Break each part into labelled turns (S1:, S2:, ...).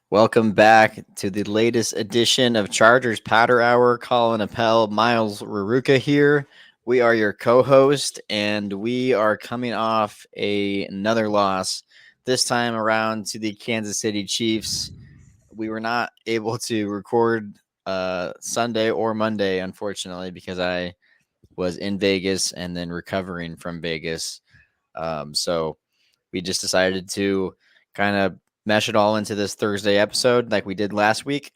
S1: Welcome back to the latest edition of Chargers Powder Hour. Colin Appel, Miles Raruka here. We are your co-host, and we are coming off another loss. This time around to the Kansas City Chiefs. We were not able to record Sunday or Monday, unfortunately, because I was in Vegas and then recovering from Vegas. So we just decided to kind of mesh it all into this Thursday episode like we did last week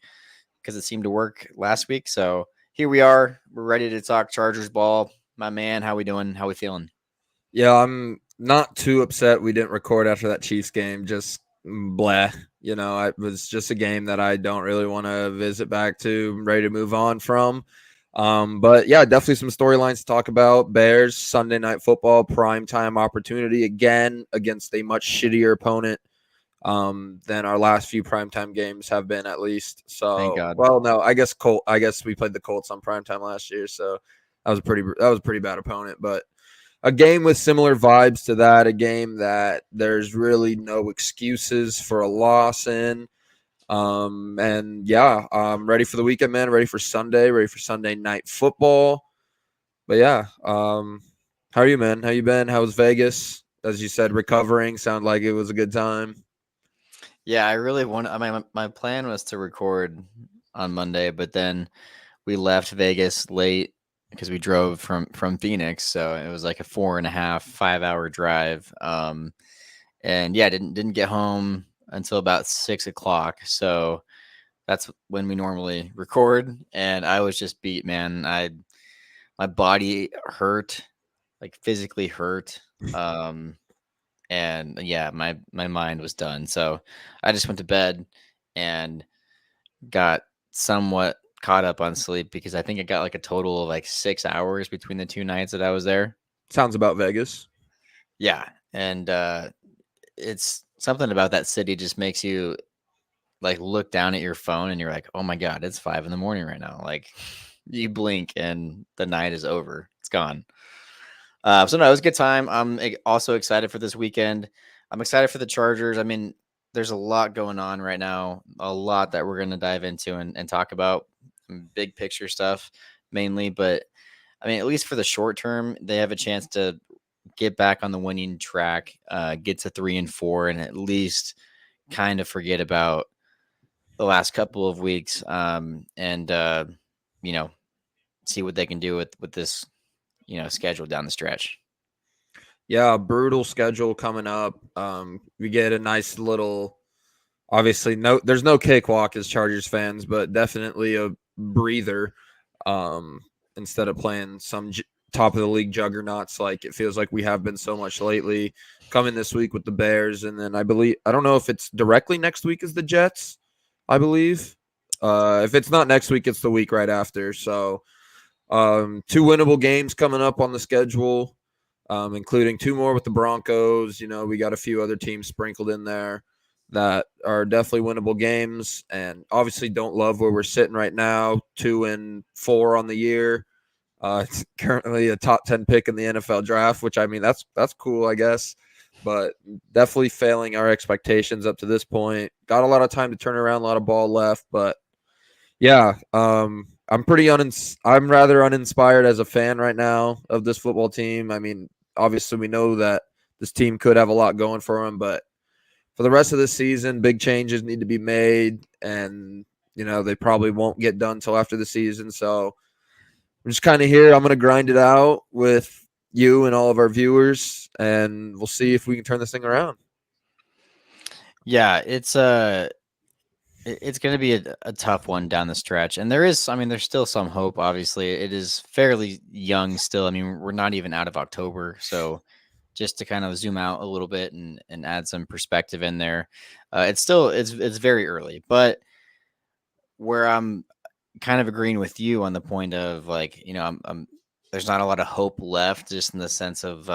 S1: because it seemed to work last week. So here we are. We're ready to talk Chargers ball. My man, how we doing? How we feeling?
S2: Yeah, I'm not too upset we didn't record after that Chiefs game. Just blah. It was just a game that I don't really want to visit back to. I'm ready to move on from. But yeah, definitely some storylines to talk about. Bears, Sunday night football, primetime opportunity again against a much shittier opponent than our last few primetime games have been, at least.
S1: Thank
S2: So,
S1: God.
S2: well, no, I guess we played the Colts on primetime last year, so that was a pretty bad opponent, but a game with similar vibes to that, a game that there's really no excuses for a loss in. And yeah, I'm ready for the weekend, man. Ready for Sunday night football. But yeah, how are you, man? How you been? How was Vegas? As you said, recovering. Sound like it was a good time.
S1: Yeah, I really want. I mean, my plan was to record on Monday, but then we left Vegas late because we drove from Phoenix, so it was like a 4.5, 5 hour drive. And yeah, didn't get home until about 6 o'clock. So that's when we normally record, and I was just beat, man. My body hurt, like physically hurt. Um, and yeah, my mind was done. So I just went to bed and got somewhat caught up on sleep because I think I got like a total of like 6 hours between the two nights that I was there.
S2: Sounds about Vegas.
S1: Yeah, and it's something about that city just makes you like look down at your phone and you're like, oh my god, it's 5 in the morning right now. Like you blink and the night is over. It's gone. So no, it was a good time. I'm also excited for this weekend. I'm excited for the Chargers. I mean, there's a lot going on right now, a lot that we're going to dive into and talk about, some big picture stuff mainly. But I mean, at least for the short term, they have a chance to get back on the winning track, get to 3-4, and at least kind of forget about the last couple of weeks, and you know, see what they can do with this, schedule down the stretch.
S2: Yeah, brutal schedule coming up. We get a nice little, obviously there's no cakewalk as Chargers fans, but definitely a breather. Um, Instead of playing some top of the league juggernauts like it feels like we have been so much lately. Coming this week with the Bears, and then I don't know if it's directly next week as the Jets. I believe. If it's not next week, it's the week right after. So, two winnable games coming up on the schedule, including two more with the Broncos. We got a few other teams sprinkled in there that are definitely winnable games, and obviously don't love where we're sitting right now. 2-4 on the year. It's currently a top 10 pick in the NFL draft, which I mean that's cool, I guess, but definitely failing our expectations up to this point. Got a lot of time to turn around, a lot of ball left, but yeah, I'm rather uninspired as a fan right now of this football team. I mean, obviously we know that this team could have a lot going for them, but for the rest of the season, big changes need to be made, and they probably won't get done till after the season. So I'm just kind of here. I'm gonna grind it out with you and all of our viewers, and we'll see if we can turn this thing around.
S1: Yeah, it's going to be a tough one down the stretch, and I mean, there's still some hope. Obviously, it is fairly young still. I mean, we're not even out of October, so just to kind of zoom out a little bit and add some perspective in there, it's very early, but where I'm kind of agreeing with you on the point of like, I'm there's not a lot of hope left, just in the sense of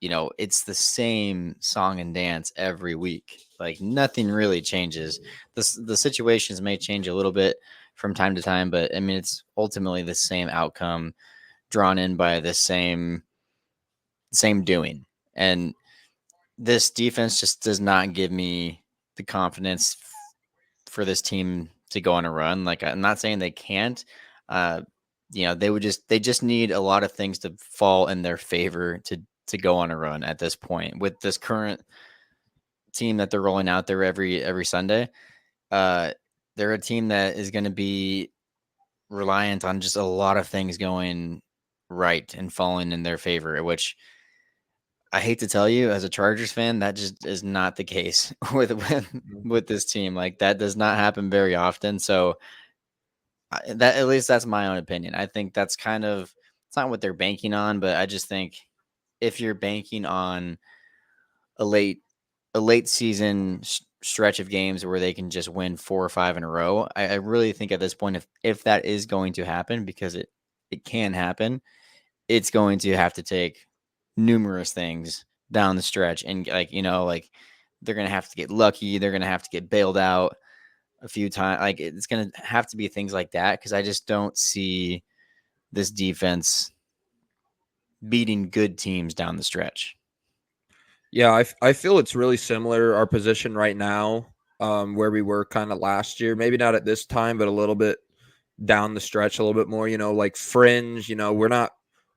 S1: it's the same song and dance every week. Like nothing really changes. The situations may change a little bit from time to time, but I mean it's ultimately the same outcome drawn in by the same doing. And this defense just does not give me the confidence for this team to go on a run. Like, I'm not saying they can't. Uh, they just need a lot of things to fall in their favor to go on a run at this point with this current team that they're rolling out there every Sunday. Uh, they're a team that is going to be reliant on just a lot of things going right and falling in their favor, which I hate to tell you, as a Chargers fan, that just is not the case with this team. Like, that does not happen very often. So that, at least that's my own opinion. I think that's kind of, it's not what they're banking on, but I just think if you're banking on a late season stretch of games where they can just win 4 or 5 in a row, I really think at this point, if that is going to happen, because it can happen, it's going to have to take numerous things down the stretch, and like they're gonna have to get lucky, they're gonna have to get bailed out a few times. Like, it's gonna have to be things like that, because I just don't see this defense beating good teams down the stretch.
S2: Yeah, I feel it's really similar our position right now, where we were kind of last year. Maybe not at this time, but a little bit down the stretch, a little bit more. Like fringe. We're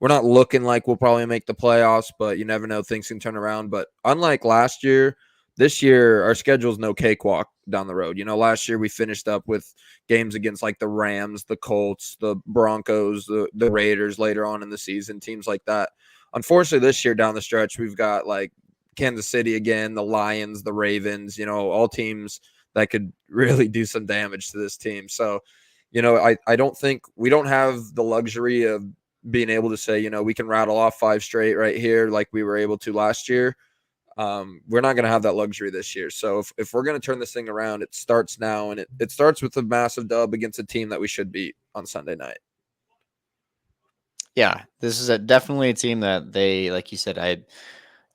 S2: not looking like we'll probably make the playoffs, but you never know, things can turn around. But unlike last year, this year our schedule's no cakewalk down the road. Last year we finished up with games against like the Rams, the Colts, the Broncos, the Raiders later on in the season, teams like that. Unfortunately, this year down the stretch, we've got like Kansas City again, the Lions, the Ravens, all teams that could really do some damage to this team. So, I don't think we don't have the luxury of being able to say, we can rattle off 5 straight right here like we were able to last year. We're not going to have that luxury this year. So if we're going to turn this thing around, it starts now, and it starts with a massive dub against a team that we should beat on Sunday night.
S1: Yeah, this is definitely a team that they, like you said,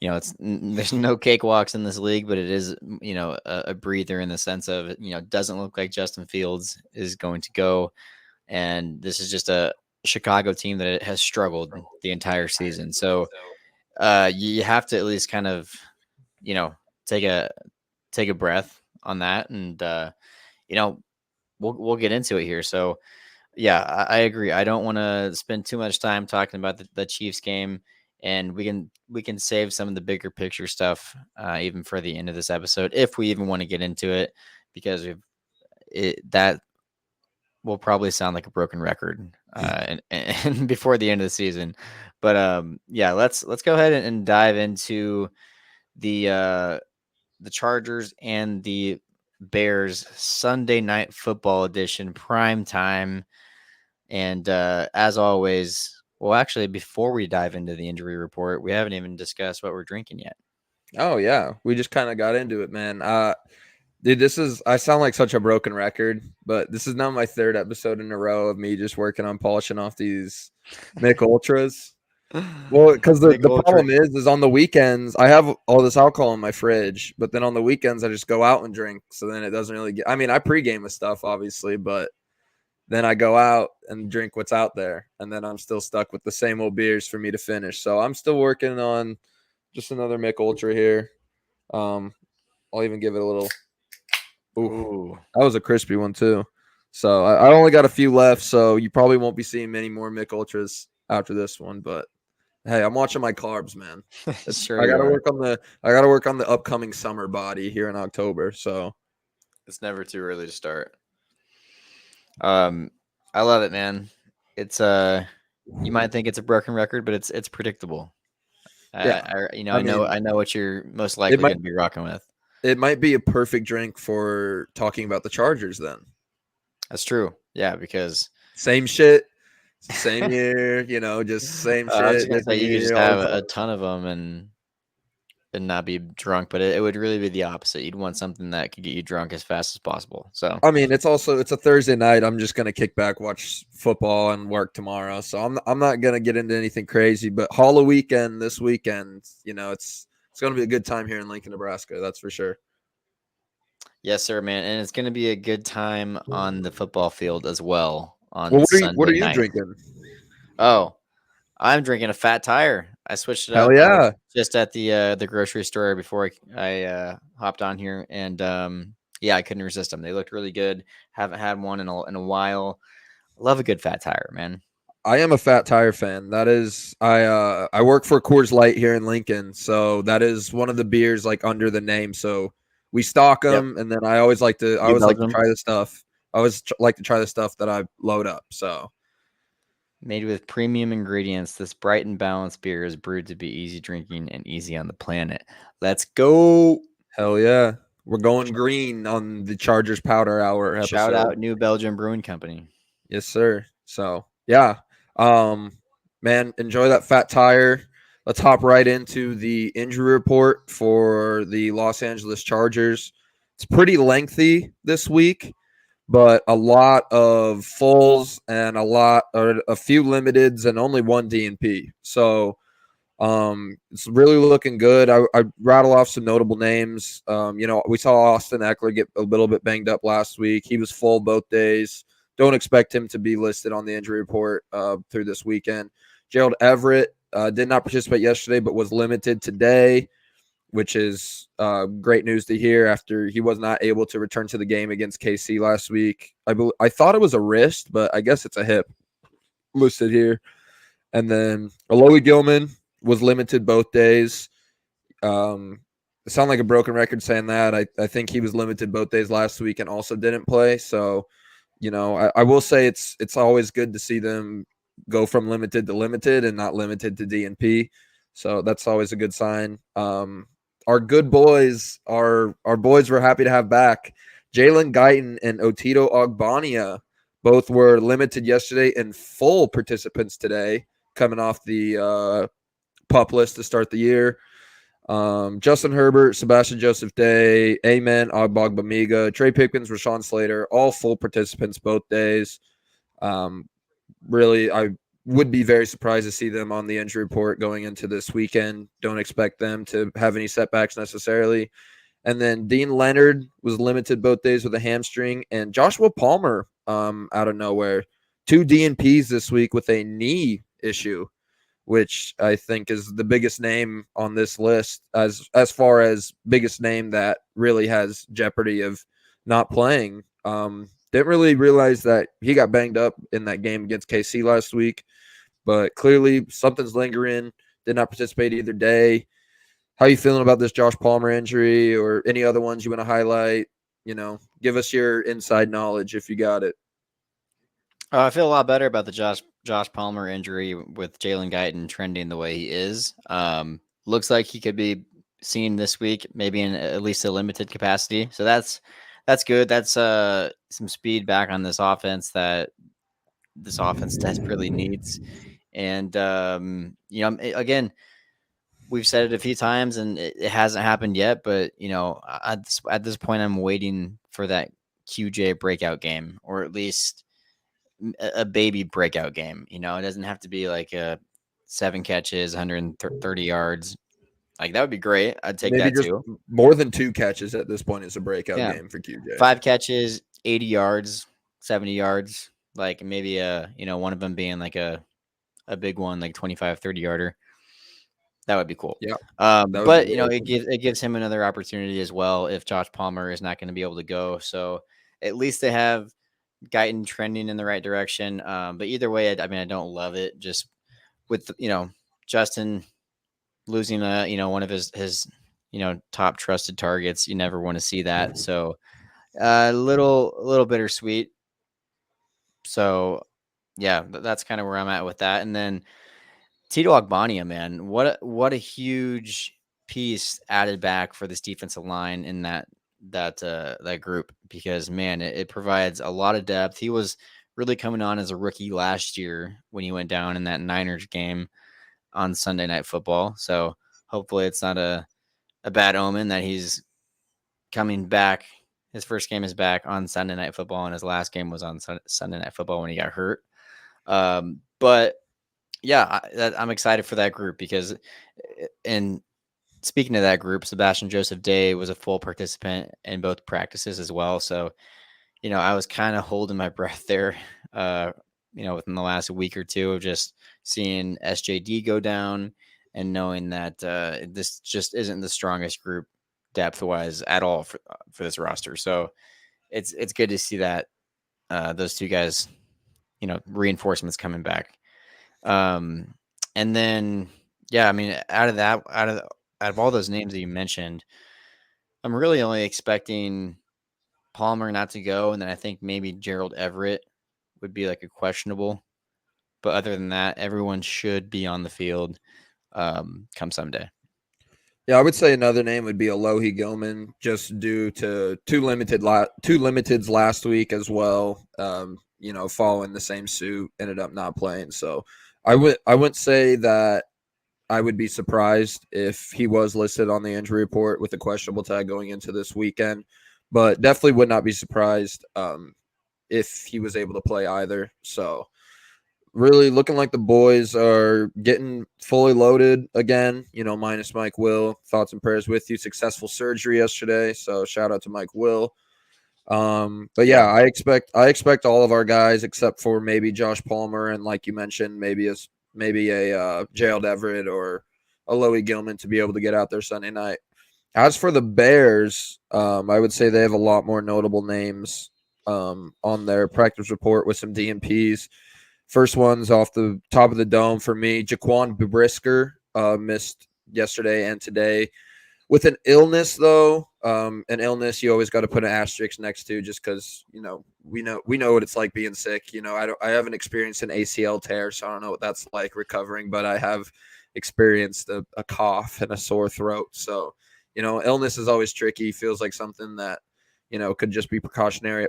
S1: there's no cakewalks in this league, but it is, a breather in the sense of, doesn't look like Justin Fields is going to go. And this is just a Chicago team that has struggled the entire season. So you have to at least kind of, take a breath on that. And, we'll get into it here. So, yeah, I agree. I don't want to spend too much time talking about the Chiefs game, and we can save some of the bigger picture stuff even for the end of this episode, if we even want to get into it, because that will probably sound like a broken record and before the end of the season. But yeah, let's go ahead and dive into the Chargers and the Bears Sunday Night Football edition, prime time. And as always, well, actually, before we dive into the injury report, we haven't even discussed what we're drinking yet.
S2: Oh yeah, we just kind of got into it, man. Dude, I sound like such a broken record, but this is now my 3rd episode in a row of me just working on polishing off these Mick Ultras. Well, because the problem is on the weekends I have all this alcohol in my fridge, but then on the weekends I just go out and drink. So then it doesn't really I mean, I pregame with stuff obviously, but then I go out and drink what's out there, and then I'm still stuck with the same old beers for me to finish. So I'm still working on just another Mick Ultra here. I'll even give it a little. Ooh, that was a crispy one too. So I only got a few left, so you probably won't be seeing many more Mick Ultras after this one. But hey, I'm watching my carbs, man.
S1: Sure,
S2: I gotta work on the upcoming summer body here in October. So
S1: it's never too early to start. I love it, man. It's you might think it's a broken record, but it's predictable.
S2: yeah,
S1: I know what you're most likely going to be rocking with.
S2: It might be a perfect drink for talking about the Chargers then.
S1: That's true. Yeah, because
S2: same shit, same year, just same shit.
S1: I was going to say you could just have a ton of them and not be drunk, but it would really be the opposite. You'd want something that could get you drunk as fast as possible. So
S2: I mean, it's a Thursday night. I'm just gonna kick back, watch football, and work tomorrow. So I'm not gonna get into anything crazy. But Halloween weekend this weekend, it's gonna be a good time here in Lincoln, Nebraska. That's for sure.
S1: Yes, sir, man, and it's gonna be a good time on the football field as well on
S2: what are you
S1: night.
S2: drinking?
S1: Oh, I'm drinking a Fat Tire. I switched it
S2: Hell
S1: up.
S2: yeah!
S1: Just at the grocery store before I hopped on here, and Yeah, I couldn't resist them. They looked really good. Haven't had one in a while. Love a good fat tire, man.
S2: I am a Fat Tire fan. That is, I work for Coors Light here in Lincoln, so that is one of the beers like under the name. So we stock
S1: Yep.
S2: them, and then I
S1: New
S2: always like to
S1: Belgium,
S2: try the stuff. I always like to try the stuff that I load up. So
S1: made with premium ingredients, this bright and balanced beer is brewed to be easy drinking and easy on the planet. Let's go.
S2: hell yeah, we're going green on the Chargers Powder Hour
S1: Shout
S2: episode.
S1: out New Belgium Brewing Company.
S2: Yes, sir. So yeah, um, man, enjoy that Fat Tire. Let's hop right into the injury report for the Los Angeles Chargers. It's pretty lengthy this week, but a lot of fulls and a few limiteds and only one DNP. So it's really looking good. I rattle off some notable names. We saw Austin Eckler get a little bit banged up last week. He was full both days. Don't expect him to be listed on the injury report through this weekend. Gerald Everett did not participate yesterday, but was limited today, which is great news to hear after he was not able to return to the game against KC last week. I thought it was a wrist, but I guess it's a hip listed here. And then Alohi Gilman was limited both days. It sound like a broken record saying that. I think he was limited both days last week and also didn't play. So, I will say it's always good to see them go from limited to limited and not limited to DNP. So that's always a good sign. Our good boys, our boys we're happy to have back. Jalen Guyton and Otito Ogbania both were limited yesterday and full participants today, coming off the pup list to start the year. Justin Herbert, Sebastian Joseph Day, Amen, Bamiga, Trey Pipkins, Rashawn Slater, all full participants both days. Really, I would be very surprised to see them on the injury report going into this weekend. Don't expect them to have any setbacks necessarily. And then Dean Leonard was limited both days with a hamstring, and Joshua Palmer, out of nowhere, 2 DNPs this week with a knee issue, which I think is the biggest name on this list as far as biggest name that really has jeopardy of not playing. Didn't really realize that he got banged up in that game against KC last week, but clearly something's lingering. Did not participate either day. How you feeling about this Josh Palmer injury or any other ones you want to highlight? Give us your inside knowledge if you got it.
S1: I feel a lot better about the Josh Palmer injury with Jalen Guyton trending the way he is. Looks like he could be seen this week, maybe in at least a limited capacity. So that's good. That's some speed back on this offense that this offense desperately needs. And again, we've said it a few times, and it hasn't happened yet. But at this point, I'm waiting for that QJ breakout game, or at least a baby breakout game. It doesn't have to be like a 7 catches, 130 yards. Like that would be great. I'd take
S2: Maybe
S1: that
S2: just
S1: too.
S2: more than 2 catches at this point is a breakout
S1: Yeah,
S2: game for QJ.
S1: 5 catches, 80 yards, 70 yards. Like maybe one of them being like a big one, like 25, 30 yarder. That would be cool.
S2: Yeah, that would be
S1: But
S2: really cool.
S1: it gives him another opportunity as well if Josh Palmer is not going to be able to go. So at least they have Guyton trending in the right direction. But either way, I mean, I don't love it. Just with Justin losing one of his top trusted targets, you never want to see that. So a little bittersweet. So yeah, that's kind of where I'm at with that. And then Tito Ogbania, man, what a huge piece added back for this defensive line in that group, because man, it provides a lot of depth. He was really coming on as a rookie last year when he went down in that Niners game on Sunday Night Football. So hopefully it's not a bad omen that he's coming back. His first game is back on Sunday Night Football, and his last game was on Sunday Night Football when he got hurt. But yeah, I'm excited for that group because, and speaking of that group, Sebastian Joseph Day was a full participant in both practices as well. So, I was kind of holding my breath there, within the last week or two of just seeing SJD go down and knowing that this just isn't the strongest group depth wise at all for this roster. So it's good to see that those two guys, reinforcements coming back. Um, and then yeah, I mean, out of all those names that you mentioned, I'm really only expecting Palmer not to go, and then I think maybe Gerald Everett would be like a questionable. But other than that, everyone should be on the field come Sunday.
S2: Yeah, I would say another name would be Alohi Gilman, just due to two limiteds last week as well. Following the same suit, ended up not playing. So I wouldn't say that I would be surprised if he was listed on the injury report with a questionable tag going into this weekend, but definitely would not be surprised if he was able to play either. So really looking like the boys are getting fully loaded again, minus Mike Will. Thoughts and prayers with you. Successful surgery yesterday. So shout out to Mike Will. But yeah,
S1: Yeah,
S2: I expect all of our guys except for maybe Josh Palmer and like you mentioned, maybe a Gerald Everett or a Loey Gilman to be able to get out there Sunday night. As for the Bears, I would say they have a lot more notable names on their practice report with some DMPs. First one's off the top of the dome for me. Jaquan Brisker missed yesterday and today with an illness, though. An illness you always got to put an asterisk next to, just because we know what it's like being sick. I haven't experienced an ACL tear, so I don't know what that's like recovering, but I have experienced a cough and a sore throat. So illness is always tricky. Feels like something that could just be precautionary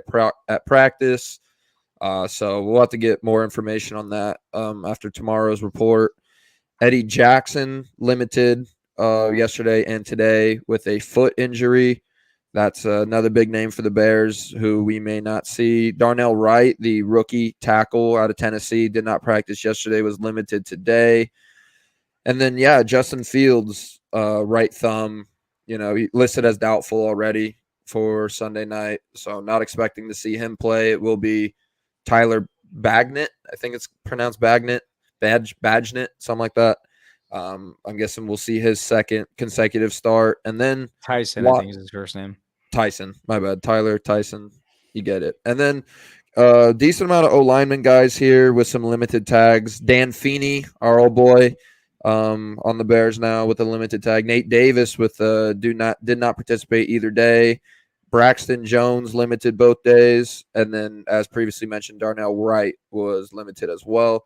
S2: at practice. So we'll have to get more information on that after tomorrow's report. Eddie Jackson limited yesterday and today with a foot injury. That's another big name for the Bears who we may not see. Darnell Wright, the rookie tackle out of Tennessee, did not practice yesterday, was limited today. And then, yeah, Justin Fields, right thumb, listed as doubtful already for Sunday night. So not expecting to see him play. It will be Tyler Bagnet. I think it's pronounced Bagnet, Badgnet, something like that. I'm guessing we'll see his second consecutive start. And then
S1: Tyson, I
S2: what?
S1: think is his first name.
S2: Tyson, my bad. Tyler Tyson, you get it. And then decent amount of O lineman guys here with some limited tags. Dan Feeney, our old boy, on the Bears now with a limited tag. Nate Davis with did not participate either day. Braxton Jones limited both days, and then as previously mentioned, Darnell Wright was limited as well.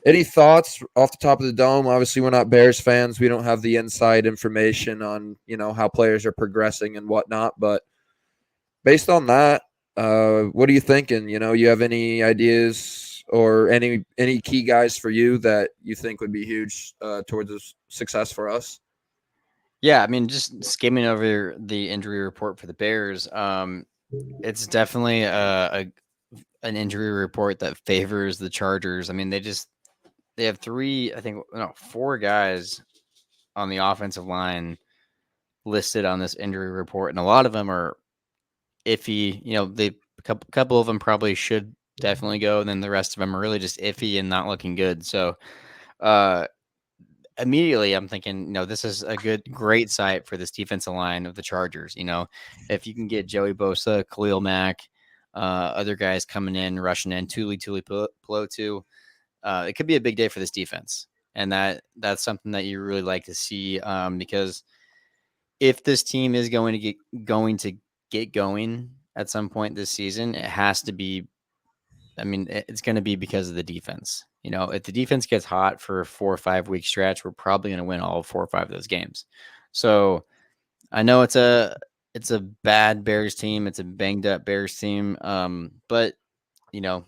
S2: Any thoughts off the top of the dome? Obviously, we're not Bears fans. We don't have the inside information on how players are progressing and whatnot. But based on that, what are you thinking? You have any ideas or any key guys for you that you think would be huge towards the success for us?
S1: Yeah, I mean, just skimming over the injury report for the Bears, it's definitely an injury report that favors the Chargers. I mean, they have three, I think, no, four guys on the offensive line listed on this injury report, and a lot of them are iffy. They couple of them probably should definitely go, and then the rest of them are really just iffy and not looking good. So, uh, immediately I'm thinking, this is a great site for this defensive line of the Chargers. If you can get Joey Bosa, Khalil Mack, other guys coming in, rushing in, Tuli Pelotu, it could be a big day for this defense. And that's something that you really like to see, because if this team is going to get going at some point this season, it has to be. I mean, it's going to be because of the defense. If the defense gets hot for a 4 or 5 week stretch, we're probably going to win all 4 or 5 of those games. So I know it's a bad Bears team. It's a banged up Bears team. But you know,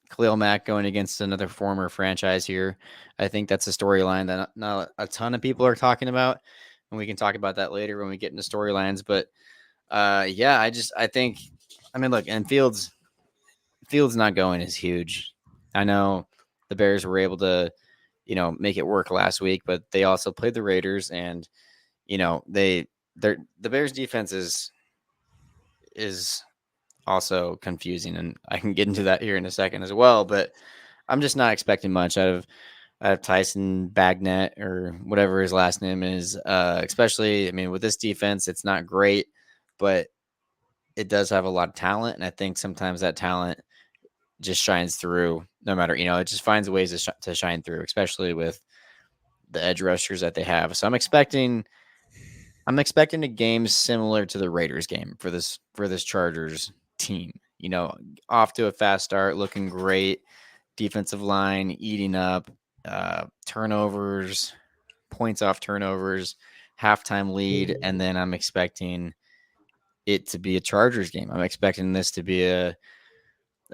S1: Khalil Mack going against another former franchise here, I think that's a storyline that not a ton of people are talking about, and we can talk about that later when we get into storylines. But yeah, I think, I mean, look, and Fields not going is huge. I know the Bears were able to, make it work last week, but they also played the Raiders, and the Bears defense is also confusing, and I can get into that here in a second as well. But I'm just not expecting much out of Tyson Bagnet or whatever his last name is. Especially, I mean, with this defense, it's not great, but it does have a lot of talent, and I think sometimes that talent just shines through. No matter, it just finds ways to shine through, especially with the edge rushers that they have. So I'm expecting a game similar to the Raiders game for this Chargers team. Off to a fast start, looking great. Defensive line eating up, turnovers, points off turnovers, halftime lead, and then I'm expecting it to be a Chargers game. I'm expecting this to be a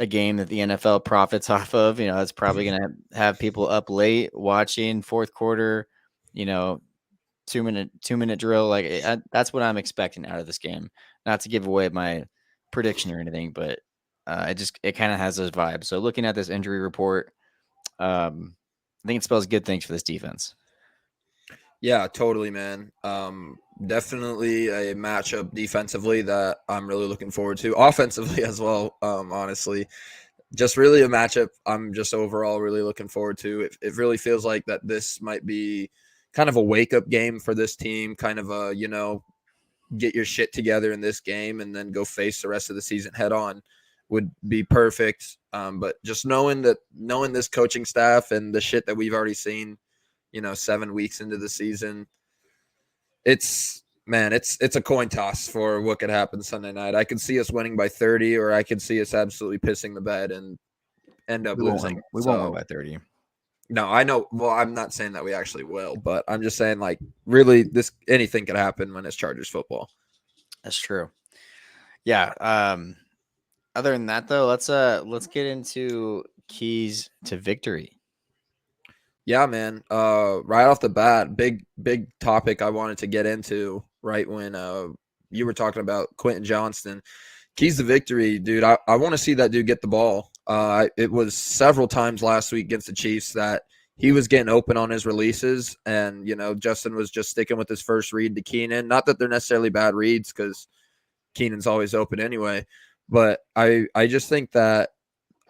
S1: game that the NFL profits off of. It's probably going to have people up late watching fourth quarter. You know, 2-minute drill. Like that's what I'm expecting out of this game. Not to give away my prediction or anything, but it kind of has those vibes. So looking at this injury report, I think it spells good things for this defense.
S2: Yeah, totally, man. Definitely a matchup defensively that I'm really looking forward to. Offensively as well, honestly. Just really a matchup I'm just overall really looking forward to. It really feels like that this might be kind of a wake-up game for this team, kind of a, get your shit together in this game and then go face the rest of the season head on would be perfect. But just knowing this coaching staff and the shit that we've already seen, 7 weeks into the season, it's a coin toss for what could happen Sunday night. I could see us winning by 30, or I could see us absolutely pissing the bed and end up
S1: We won't win.
S2: losing.
S1: We won't win
S2: So
S1: by 30.
S2: no, I know. Well, I'm not saying that we actually will, but I'm just saying like really this anything could happen when it's Chargers football.
S1: That's true. Yeah. Other than that, though, let's get into keys to victory.
S2: Yeah, man. Right off the bat, big topic I wanted to get into right when you were talking about Quentin Johnston. Keys to victory, dude. I want to see that dude get the ball. It was several times last week against the Chiefs that he was getting open on his releases, and Justin was just sticking with his first read to Keenan. Not that they're necessarily bad reads, because Keenan's always open anyway. But I just think that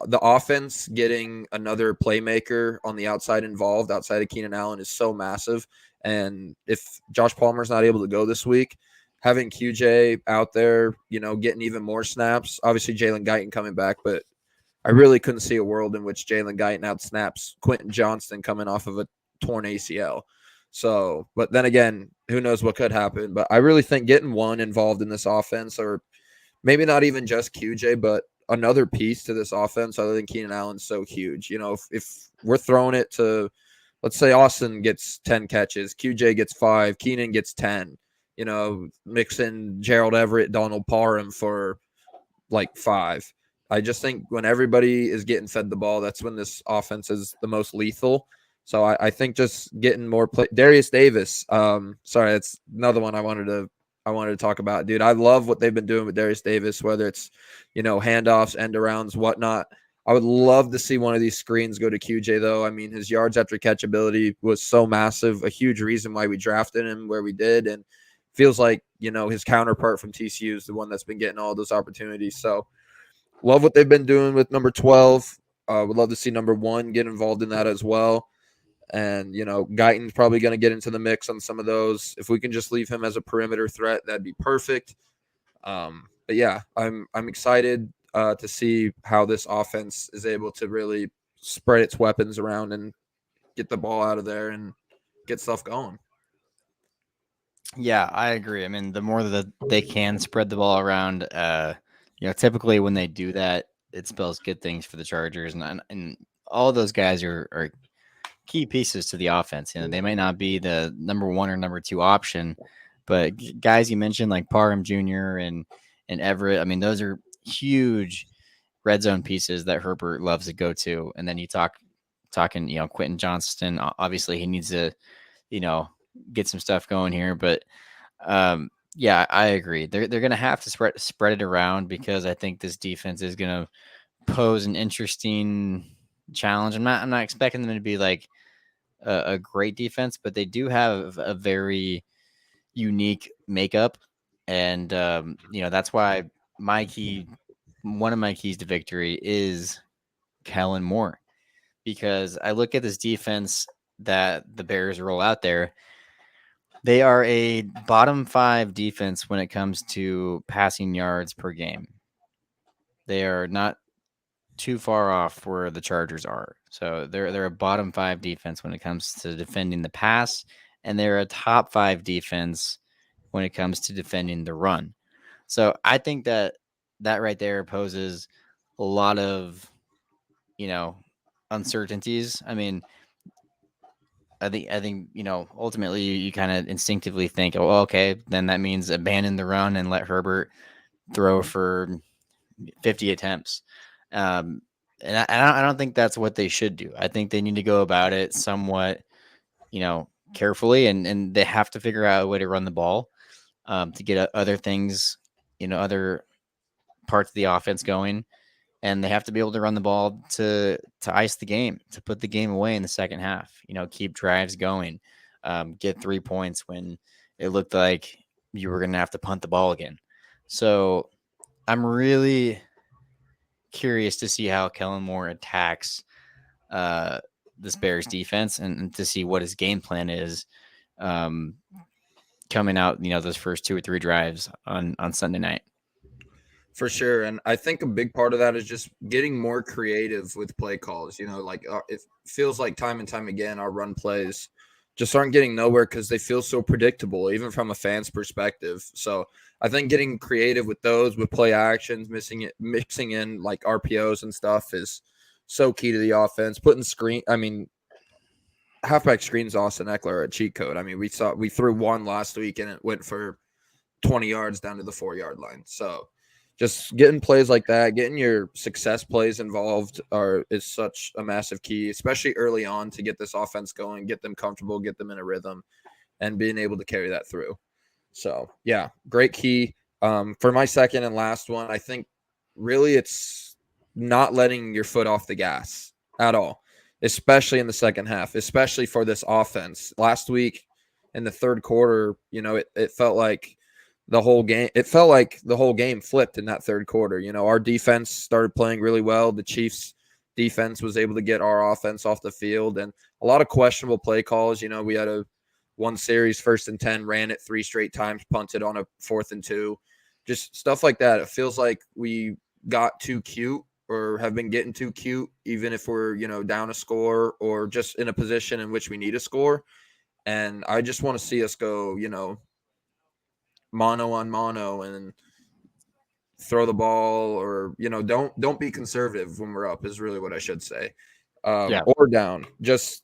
S2: the offense getting another playmaker on the outside involved outside of Keenan Allen is so massive. And if Josh Palmer's not able to go this week, having QJ out there, getting even more snaps, obviously Jalen Guyton coming back, but I really couldn't see a world in which Jalen Guyton out snaps Quentin Johnston coming off of a torn ACL. So, but then again, who knows what could happen. But I really think getting one involved in this offense, or maybe not even just QJ, but another piece to this offense other than Keenan Allen's so huge. If we're throwing it to, let's say Austin gets 10 catches, QJ gets 5, Keenan gets 10, mix in Gerald Everett, Donald Parham for like 5. I just think when everybody is getting fed the ball, that's when this offense is the most lethal. So I think just getting more play. Darius Davis. Sorry, that's another one I wanted to talk about, dude. I love what they've been doing with Darius Davis, whether it's, handoffs, end arounds, whatnot. I would love to see one of these screens go to QJ, though. I mean, his yards after catch ability was so massive, a huge reason why we drafted him where we did. And feels like, his counterpart from TCU is the one that's been getting all those opportunities. So love what they've been doing with number 12. Would love to see number 1 get involved in that as well. And, Guyton's probably going to get into the mix on some of those. If we can just leave him as a perimeter threat, that'd be perfect. But yeah, I'm excited to see how this offense is able to really spread its weapons around and get the ball out of there and get stuff going.
S1: Yeah, I agree. I mean, the more that they can spread the ball around, typically when they do that, it spells good things for the Chargers, and all of those guys are key pieces to the offense. They might not be the number 1 or number 2 option, but guys you mentioned like Parham Jr. and Everett, I mean, those are huge red zone pieces that Herbert loves to go to. And then talking, Quentin Johnston, obviously he needs to, get some stuff going here, but yeah, I agree. They're going to have to spread it around, because I think this defense is going to pose an interesting challenge. I'm not expecting them to be like a great defense, but they do have a very unique makeup, and that's why one of my keys to victory is Kellen Moore. because I look at this defense that the Bears roll out there. They are a bottom 5 defense when it comes to passing yards per game. They are not too far off where the Chargers are. So they're a bottom 5 defense when it comes to defending the pass, and they're a top 5 defense when it comes to defending the run. So I think that right there poses a lot of, you know, uncertainties. I mean, I think ultimately you kind of instinctively think, oh, okay, then that means abandon the run and let Herbert throw for 50 attempts. Um, and I don't think that's what they should do. I think they need to go about it somewhat, carefully, and they have to figure out a way to run the ball, to get other things, other parts of the offense going, and they have to be able to run the ball to ice the game, to put the game away in the second half. Keep drives going, get 3 points when it looked like you were going to have to punt the ball again. So I'm really curious to see how Kellen Moore attacks this Bears defense, and to see what his game plan is, um, coming out, those first 2 or 3 drives on Sunday night.
S2: For sure. And I think a big part of that is just getting more creative with play calls. It feels like time and time again, our run plays just aren't getting nowhere because they feel so predictable, even from a fan's perspective. So I think getting creative with those, with play actions, mixing in like RPOs and stuff is so key to the offense. Halfback screens Austin Eckler a cheat code. I mean, we threw one last week and it went for 20 yards down to the 4-yard line. So just getting plays like that, getting your success plays involved is such a massive key, especially early on, to get this offense going, get them comfortable, get them in a rhythm, and being able to carry that through. So, yeah, great key. For my second and last one, I think really it's not letting your foot off the gas at all, especially in the second half, especially for this offense. Last week in the third quarter, it felt like the whole game flipped in that third quarter. Our defense started playing really well. The Chiefs defense was able to get our offense off the field, and a lot of questionable play calls. We had one series 1st and 10, ran it 3 straight times, punted on a 4th and 2, just stuff like that. It feels like we got too cute, or have been getting too cute, even if we're, down a score or just in a position in which we need a score. And I just want to see us go, mono on mono and throw the ball, or don't be conservative when we're up, is really what I should say.
S1: Yeah.
S2: Or down.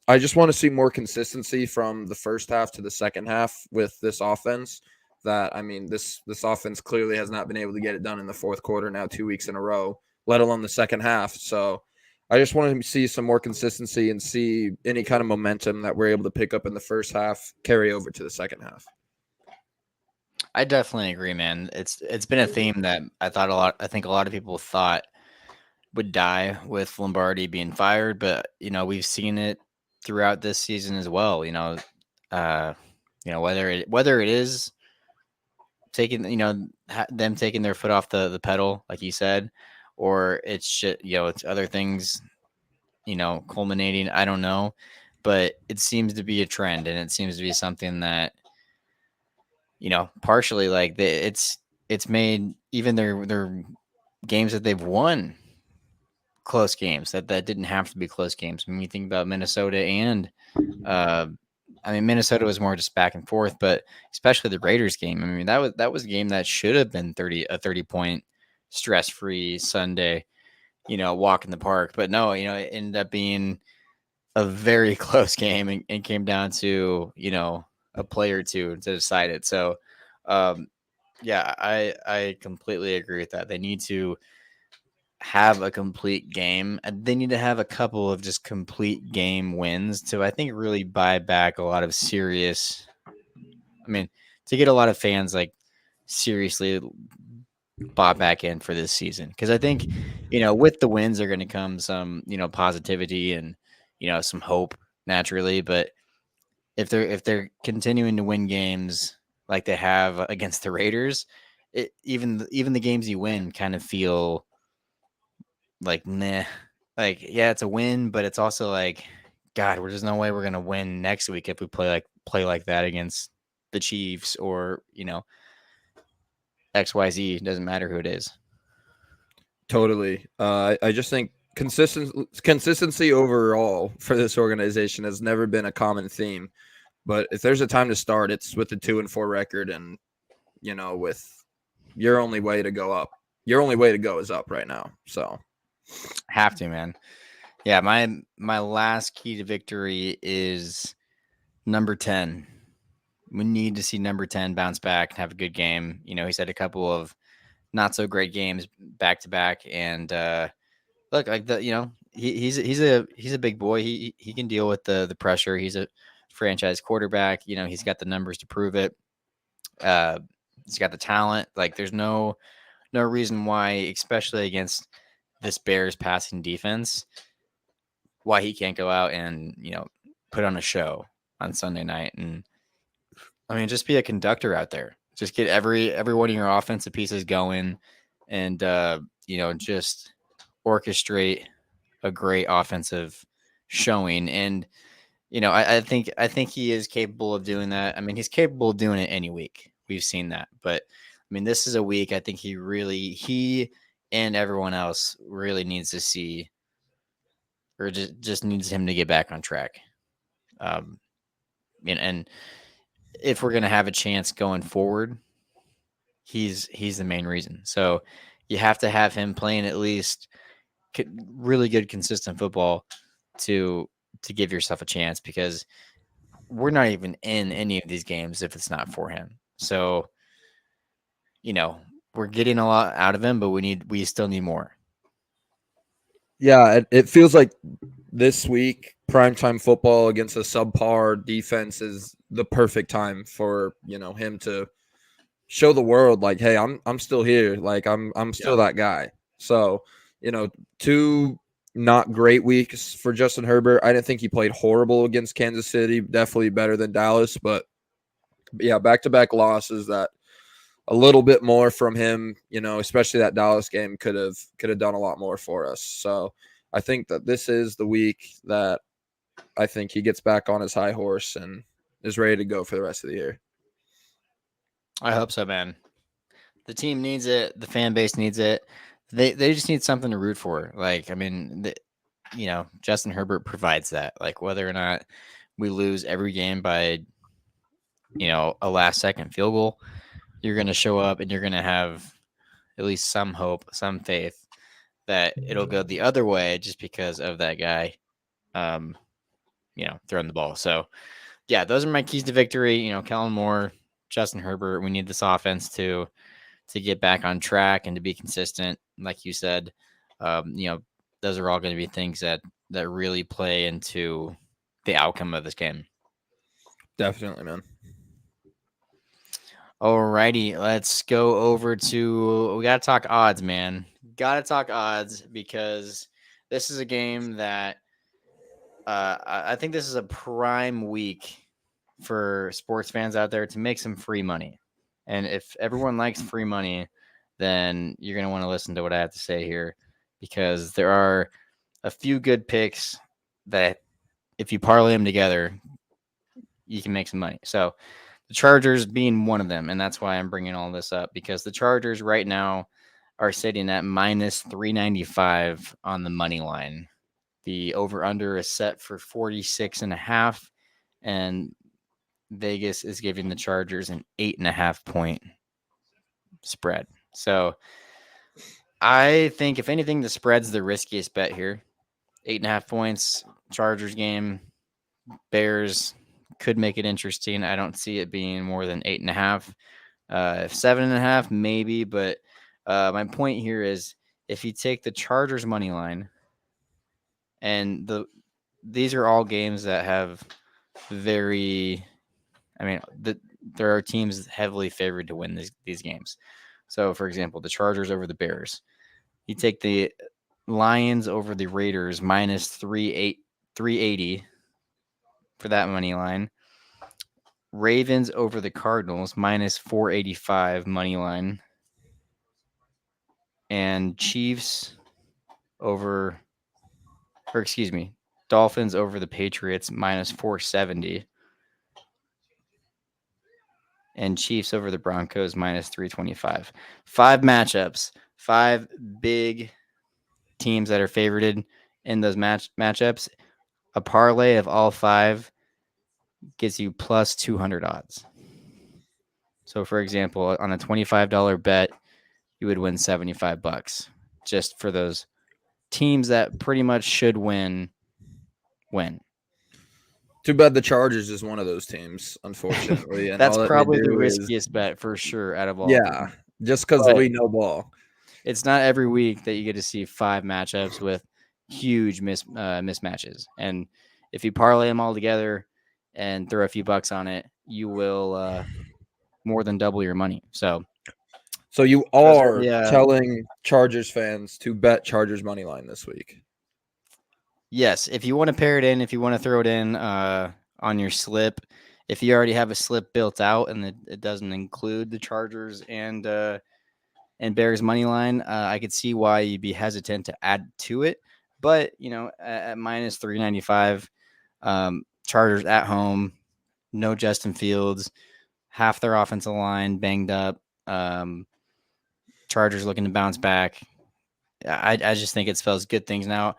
S2: I just want to see more consistency from the first half to the second half with this offense. This offense clearly has not been able to get it done in the fourth quarter now 2 weeks in a row, let alone the second half. So I just want to see some more consistency and see any kind of momentum that we're able to pick up in the first half carry over to the second half.
S1: I definitely agree, man. It's been a theme that I think a lot of people thought would die with Lombardi being fired, but we've seen it throughout this season as well. Whether it is taking them taking their foot off the pedal, like you said, or it's it's other things, culminating. I don't know, but it seems to be a trend, and it seems to be something that partially like it's made even their games that they've won close games that didn't have to be close games. When you think about Minnesota and Minnesota was more just back and forth, but especially the Raiders game. That was a game that should have been a 30-point stress-free Sunday, walk in the park. But no, it ended up being a very close game, and came down to, a play or two to decide it. So, yeah, I completely agree with that. They need to have a complete game. They need to have a couple of just complete game wins to, I think, really buy back a lot of serious. To get a lot of fans like seriously bought back in for this season, because I think with the wins are going to come some positivity and some hope naturally. But if they're continuing to win games like they have against the Raiders, even the games you win kind of feel like meh. like, yeah, it's a win, but it's also like, God, there's no way we're gonna win next week if we play like that against the Chiefs or XYZ. Doesn't matter who it is.
S2: Totally. I just think consistency overall for this organization has never been a common theme. But if there's a time to start, it's with the 2-4 record, and with your only way to go up. Your only way to go is up right now. So
S1: Have to, man. Yeah, my last key to victory is number 10. We need to see number 10 bounce back and have a good game. He's had a couple of not so great games back to back, and look, like he's a big boy. He can deal with the pressure. He's a franchise quarterback. He's got the numbers to prove it. Uh, he's got the talent. Like there's no reason why, especially against this Bears passing defense, why he can't go out and put on a show on Sunday night. And I mean, just be a conductor out there. Just get every one of your offensive pieces going, and just orchestrate a great offensive showing. And I think he is capable of doing that. I mean, he's capable of doing it any week. We've seen that, but I mean, this is a week I think he and everyone else really needs to see, or just needs him to get back on track. Um, and if we're gonna have a chance going forward, he's the main reason. So you have to have him playing at least really good, consistent football to give yourself a chance, because we're not even in any of these games if it's not for him. So, we're getting a lot out of him, but we still need more.
S2: yeah, it feels like this week primetime football against a subpar defense is the perfect time for him to show the world, like, hey, I'm still here, like I'm still that guy. So two not great weeks for Justin Herbert. I didn't think he played horrible against Kansas City, definitely better than Dallas, but yeah, back-to-back losses. That a little bit more from him, especially that Dallas game could have done a lot more for us. So I think that this is the week that I think he gets back on his high horse and is ready to go for the rest of the year.
S1: I hope so, man. The team needs it. The fan base needs it. They just need something to root for. Like, I mean, Justin Herbert provides that. Like, whether or not we lose every game by a last second field goal, you're going to show up and you're going to have at least some hope, some faith that it'll go the other way just because of that guy, um, throwing the ball. So, yeah, those are my keys to victory. Kellen Moore, Justin Herbert. We need this offense to get back on track and to be consistent, like you said. Those are all going to be things that really play into the outcome of this game.
S2: Definitely, man.
S1: Alrighty, let's go over to. We got to talk odds, man. Got to talk odds, because this is a game that I think this is a prime week for sports fans out there to make some free money. And if everyone likes free money, then you're going to want to listen to what I have to say here, because there are a few good picks that if you parlay them together, you can make some money. So the Chargers being one of them, and that's why I'm bringing all this up, because the Chargers right now are sitting at minus 395 on the money line. The over-under is set for 46.5, and Vegas is giving the Chargers an 8.5 point spread. So I think, if anything, the spread's the riskiest bet here. 8.5 points, Chargers game. Bears could make it interesting. I don't see it being more than 8.5. 7.5, maybe. But my point here is, if you take the Chargers money line, and these are all games that have very, I mean, there are teams heavily favored to win these games. So, for example, the Chargers over the Bears. You take the Lions over the Raiders minus 380 for that money line. Ravens over the Cardinals minus 485 money line. And Chiefs over or excuse me, Dolphins over the Patriots minus 470, and Chiefs over the Broncos minus 325. 5 matchups, 5 big teams that are favorited in those matchups. A parlay of all 5 gets you plus 200 odds. So, for example, on a $25 bet, you would win $75 just for those teams that pretty much should win.
S2: Too bad the Chargers is one of those teams, unfortunately, and
S1: That's
S2: all that they
S1: probably the
S2: do is
S1: riskiest bet for sure out of all of
S2: yeah,
S1: them.
S2: just because
S1: But
S2: we know ball.
S1: it's not every week that you get to see 5 matchups with huge mismatches. And if you parlay them all together and throw a few bucks on it, you will more than double your money. So
S2: So you
S1: those are
S2: are
S1: the
S2: telling Chargers fans to bet Chargers money line this week.
S1: yes. If you want to pair it in, if you want to throw it in on your slip, if you already have a slip built out and it doesn't include the Chargers and Bears money line, I could see why you'd be hesitant to add to it. But at minus 395, Chargers at home, no Justin Fields, half their offensive line banged up. Chargers looking to bounce back. I just think it spells good things now.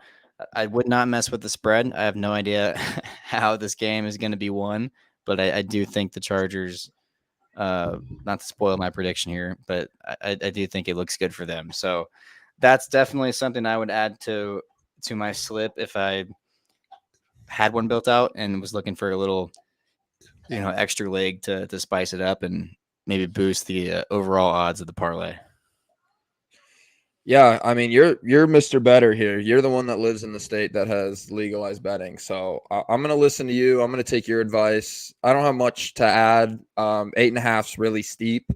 S1: I would not mess with the spread. I have no idea how this game is going to be won, but I do think the Chargers. Not to spoil my prediction here, but I do think it looks good for them. So that's definitely something I would add to my slip if I had one built out and was looking for a little extra leg to spice it up and maybe boost the overall odds of the parlay.
S2: Yeah, I mean you're Mr. Better here. You're the one that lives in the state that has legalized betting. So I'm gonna listen to you. I'm gonna take your advice. I don't have much to add. 8.5's really steep.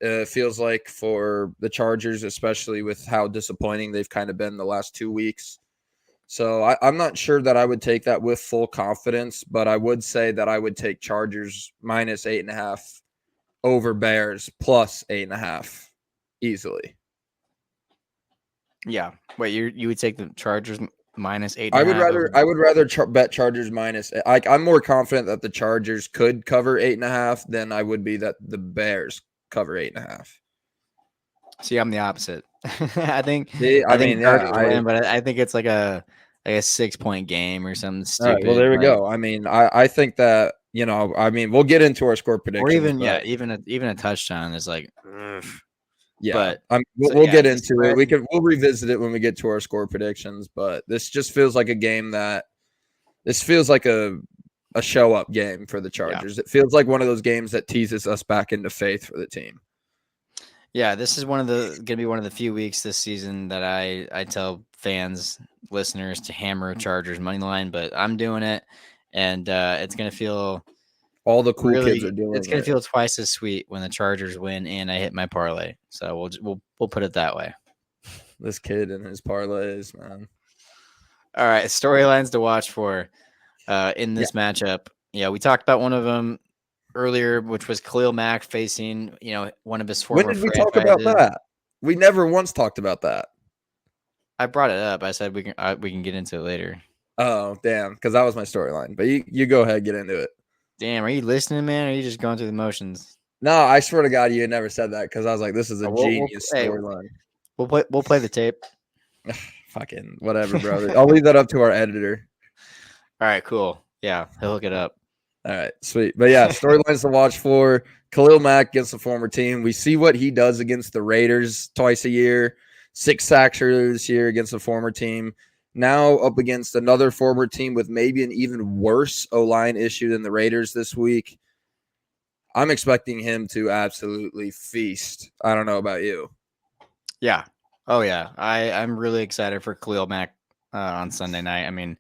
S2: It feels like for the Chargers, especially with how disappointing they've kind of been the last 2 weeks. So I'm not sure that I would take that with full confidence, but I would say that I would take Chargers minus 8.5 over Bears plus 8.5 easily.
S1: Yeah. Wait, you would take the Chargers minus eight
S2: I
S1: and a
S2: would
S1: half
S2: rather
S1: over.
S2: I would rather bet Chargers minus. I'm more confident that the Chargers could cover 8.5 than I would be that the Bears cover 8.5.
S1: See, I'm the opposite. I think
S2: See,
S1: I
S2: I
S1: think
S2: mean, yeah,
S1: Chargers win, but I think it's like a 6-point game or something
S2: all right. Well,
S1: stupid.
S2: there we
S1: Like
S2: go. I mean, I think that I mean, we'll get into our score
S1: or
S2: predictions,
S1: even
S2: but
S1: even a touchdown is like, ugh.
S2: yeah,
S1: But
S2: we'll,
S1: so
S2: we'll
S1: yeah,
S2: get
S1: the
S2: into it.
S1: spread.
S2: We'll revisit it when we get to our score predictions. But this just feels like a game that this feels like a show up game for the
S1: Yeah,
S2: Chargers. It feels like one of those games that teases us back into faith for the team.
S1: yeah. This is gonna be one of the few weeks this season that I tell fans, listeners to hammer Chargers money line, but I'm doing it, and it's gonna feel
S2: All the cool kids are
S1: really. It's
S2: doing
S1: gonna
S2: it.
S1: feel twice as sweet when the Chargers win and I hit my parlay. So we'll put it that way.
S2: This kid and his parlays, man.
S1: All right, storylines to watch for in
S2: Yeah.
S1: this matchup. Yeah, we talked about one of them earlier, which was Khalil Mack facing one of his
S2: When
S1: former
S2: did we talk about
S1: franchises.
S2: that? We never once talked about that.
S1: I brought it up. I said we can get into it later.
S2: Oh, damn. Because that was my storyline. But you go ahead, get into it.
S1: Damn, are you listening, man? Or are you just going through the motions?
S2: No, I swear to God, you had never said that because I was like, this is a
S1: We'll
S2: genius
S1: hey,
S2: storyline.
S1: we'll play the tape.
S2: Fucking whatever, brother. I'll leave that up to our editor.
S1: All right, cool. Yeah, he'll hook it up.
S2: All right, sweet. But yeah, storylines to watch for Khalil Mack against the former team. We see what he does against the Raiders twice a year. 6 sacks earlier this year against the former team. Now up against another former team with maybe an even worse O-line issue than the Raiders this week. I'm expecting him to absolutely feast. I don't know about you.
S1: Yeah. Oh yeah. I'm really excited for Khalil Mack on Sunday night. I mean,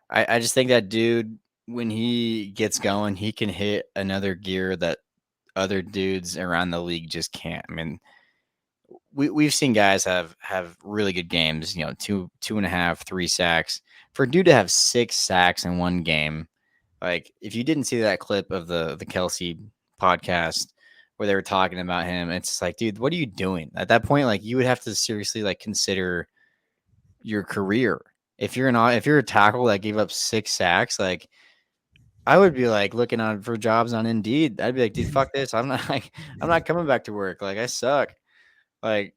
S1: I just think that dude, when he gets going, he can hit another gear that other dudes around the league just can't. I mean, we've seen guys have really good games, 2.5, 3 sacks. For a dude to have 6 sacks in one game, like if you didn't see that clip of the Kelsey podcast where they were talking about him, it's like, dude, what are you doing? At that point, like you would have to seriously like consider your career if you're a tackle that gave up 6 sacks, like, I would be, like, looking on for jobs on Indeed. I'd be like, "Dude, fuck this. I'm not like, I'm not coming back to work. Like, I suck." Like,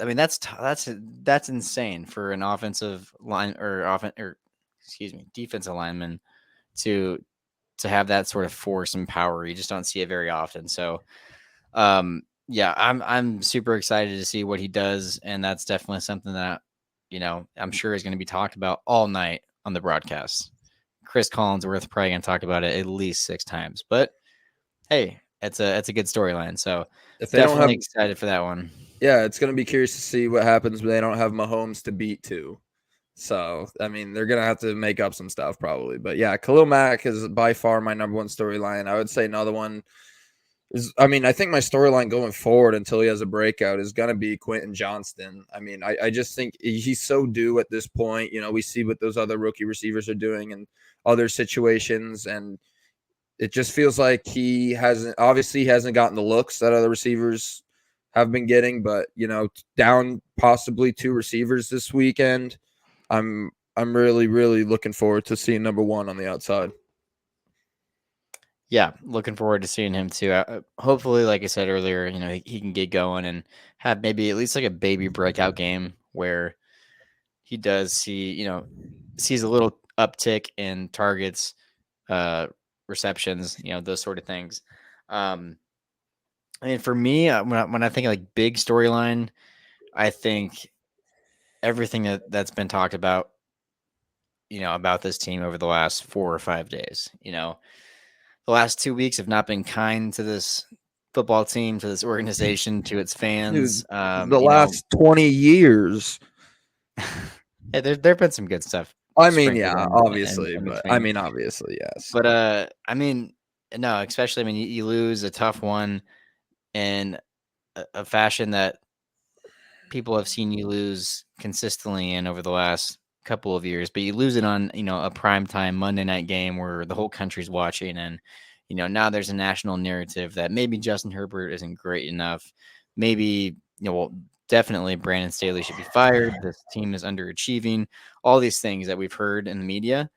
S1: I mean, that's insane for an offensive line or excuse me, defensive lineman to have that sort of force and power. You just don't see it very often. So, yeah, I'm super excited to see what he does, and that's definitely something that, I'm sure is going to be talked about all night on the broadcast. Chris Collinsworth probably going to talk about it at least 6 times, but hey, it's a good storyline. So
S2: If they don't have,
S1: definitely excited for that one.
S2: yeah, it's going to be curious to see what happens when they don't have Mahomes to beat too. So, I mean, they're going to have to make up some stuff probably. But yeah, Khalil Mack is by far my number one storyline. I would say another one is, I mean, I think my storyline going forward until he has a breakout is going to be Quentin Johnston. I mean, I just think he's so due at this point. You know, we see what those other rookie receivers are doing in other situations. And it just feels like he hasn't gotten the looks that other receivers have been getting, but down possibly 2 receivers this weekend. I'm really, really looking forward to seeing number one on the outside.
S1: Yeah, looking forward to seeing him too. Hopefully, like I said earlier, he can get going and have maybe at least like a baby breakout game where he does sees a little uptick in targets, uh, receptions, those sort of things. Um, I mean, for me, when I think of like big storyline, I think everything that's been talked about, about this team over the last 4 or 5 days. The last 2 weeks have not been kind to this football team, to this organization, to its
S2: Dude,
S1: fans.
S2: the last 20 years.
S1: Hey, there've been some good stuff
S2: I mean,
S1: sprinkled
S2: yeah,
S1: in,
S2: obviously,
S1: in
S2: but I
S1: between.
S2: mean, obviously, yes.
S1: But I mean, no, especially I mean, you lose a tough one in a fashion that people have seen you lose consistently in over the last couple of years, but you lose it on, a primetime Monday night game where the whole country's watching. And, now there's a national narrative that maybe Justin Herbert isn't great enough. Maybe, well, definitely Brandon Staley should be fired. This team is underachieving. All these things that we've heard in the media.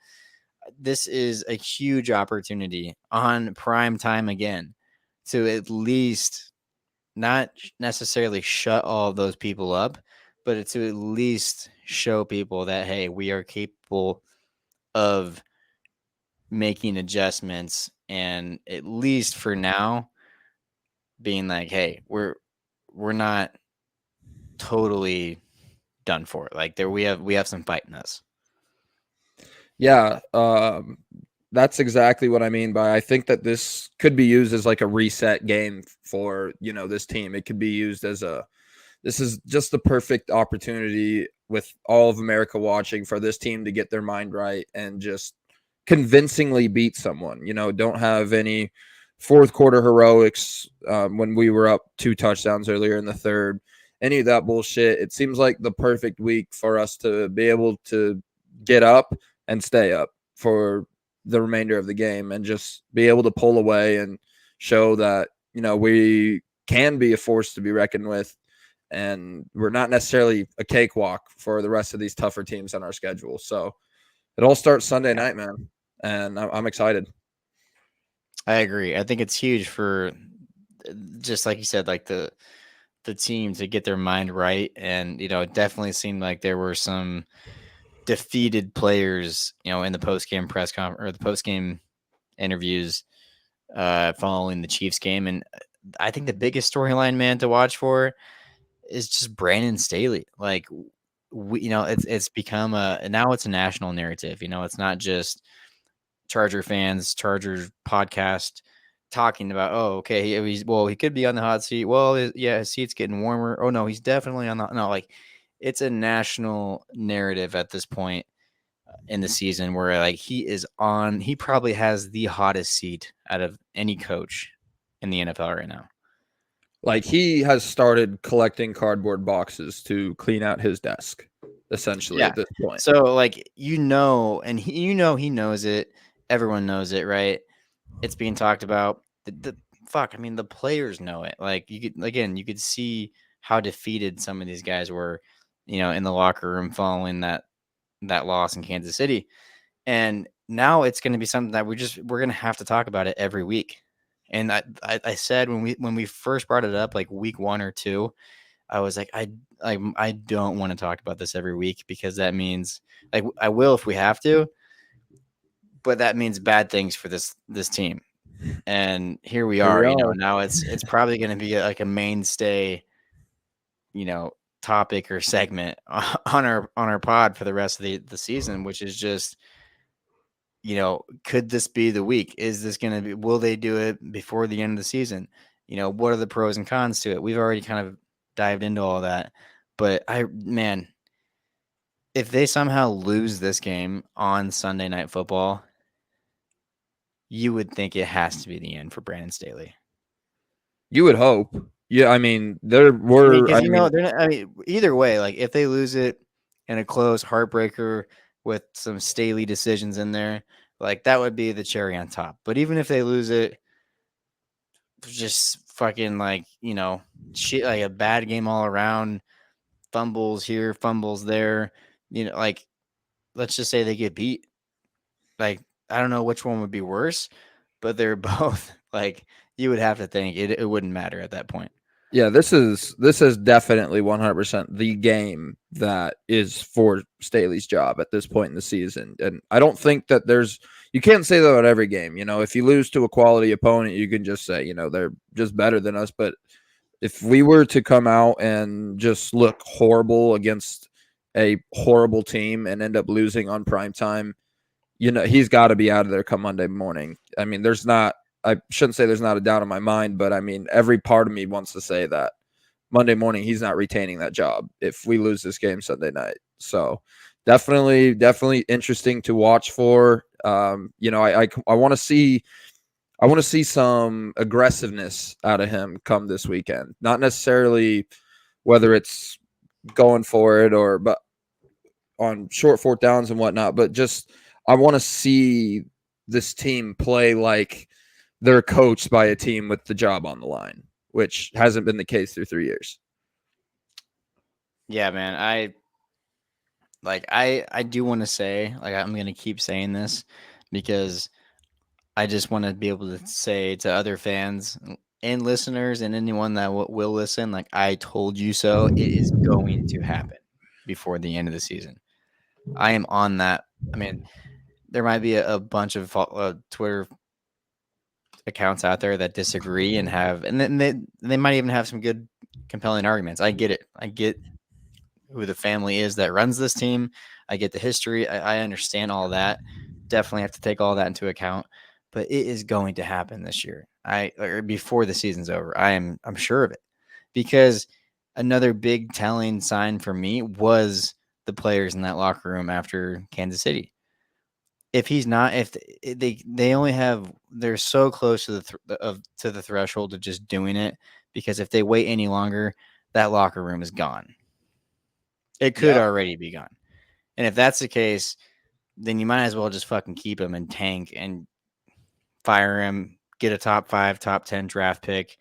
S1: This is a huge opportunity on prime time again to at least not necessarily shut all of those people up, but to at least show people that, hey, we are capable of making adjustments, and at least for now being like, hey, we're not totally done for. Like, there we have some fight in us.
S2: Yeah, that's exactly what I mean by I think that this could be used as like a reset game for, this team. It could be used as this is just the perfect opportunity with all of America watching for this team to get their mind right and just convincingly beat someone. Don't have any fourth quarter heroics when we were up 2 touchdowns earlier in the third. Any of that bullshit. It seems like the perfect week for us to be able to get up and stay up for the remainder of the game and just be able to pull away and show that, we can be a force to be reckoned with. And we're not necessarily a cakewalk for the rest of these tougher teams on our schedule. So it all starts Sunday
S1: Yeah,
S2: night, man. And I'm excited.
S1: I agree. I think it's huge for, just like you said, like the team to get their mind right. And, it definitely seemed like there were some defeated players, in the post game press conference or the post game interviews following the Chiefs game. And I think the biggest storyline, man, to watch for is just Brandon Staley. Like, it's become now it's a national narrative. It's not just Charger fans, Chargers podcast talking about, oh, okay, he could be on the hot seat. Well, yeah, his seat's getting warmer. Oh no, he's definitely on the no. Like, it's a national narrative at this point in the season where like he probably has the hottest seat out of any coach in the NFL right now.
S2: Like he has started collecting cardboard boxes to clean out his desk, essentially
S1: Yeah.
S2: at this point.
S1: So like, and he knows it. Everyone knows it, right? It's being talked about. The fuck, I mean, the players know it. Like, you could see how defeated some of these guys were, in the locker room following that loss in Kansas City. And now it's going to be something that we're going to have to talk about it every week. And I said when we first brought it up, like week 1 or 2, I was like, I don't want to talk about this every week because that means like I will if we have to, but that means bad things for this team. And here we
S2: Here we
S1: are,
S2: are.
S1: now it's probably going to be like a mainstay, topic or segment on our pod for the rest of the season, which is just, could this be the week? Is this going to be, will they do it before the end of the season? What are the pros and cons to it? We've already kind of dived into all that, but man, if they somehow lose this game on Sunday Night Football, you would think it has to be the end for Brandon Staley.
S2: You would hope. Yeah, I mean, there were.
S1: Because
S2: I mean,
S1: they're not. I mean, either way, like if they lose it in a close heartbreaker with some Staley decisions in there, like that would be the cherry on top. But even if they lose it, just fucking like shit, like a bad game all around, fumbles here, fumbles there, like let's just say they get beat. Like I don't know which one would be worse, but they're both like you would have to think it wouldn't matter at that point.
S2: yeah, this is definitely 100% the game that is for Staley's job at this point in the season. And I don't think that you can't say that about every game. If you lose to a quality opponent, you can just say, they're just better than us. But if we were to come out and just look horrible against a horrible team and end up losing on prime time, he's got to be out of there come Monday morning. I mean, I shouldn't say there's not a doubt in my mind, but I mean, every part of me wants to say that Monday morning he's not retaining that job if we lose this game Sunday night. So definitely interesting to watch for. I want to see. I want to see some aggressiveness out of him come this weekend. Not necessarily whether it's going for it but on short fourth downs and whatnot, but just I want to see this team play like they're coached by a team with the job on the line, which hasn't been the case through 3 years.
S1: Yeah, man. I do want to say, like, I'm going to keep saying this because I just want to be able to say to other fans and listeners and anyone that will listen, like, I told you so. It is going to happen before the end of the season. I am on that. I mean, there might be a bunch of Twitter accounts out there that disagree and then they might even have some good, compelling arguments. I get it. I get who the family is that runs this team. I get the history. I understand all that. Definitely have to take all that into account. But it is going to happen this year. Or before the season's over. I'm sure of it. Because another big telling sign for me was the players in that locker room after Kansas City. If he's not, if they only have, they're so close to to the threshold of just doing it. Because if they wait any longer, that locker room is gone. It could
S2: Yeah.
S1: already be gone. And if that's the case, then you might as well just fucking keep him and tank and fire him, get a top 5, top 10 draft pick,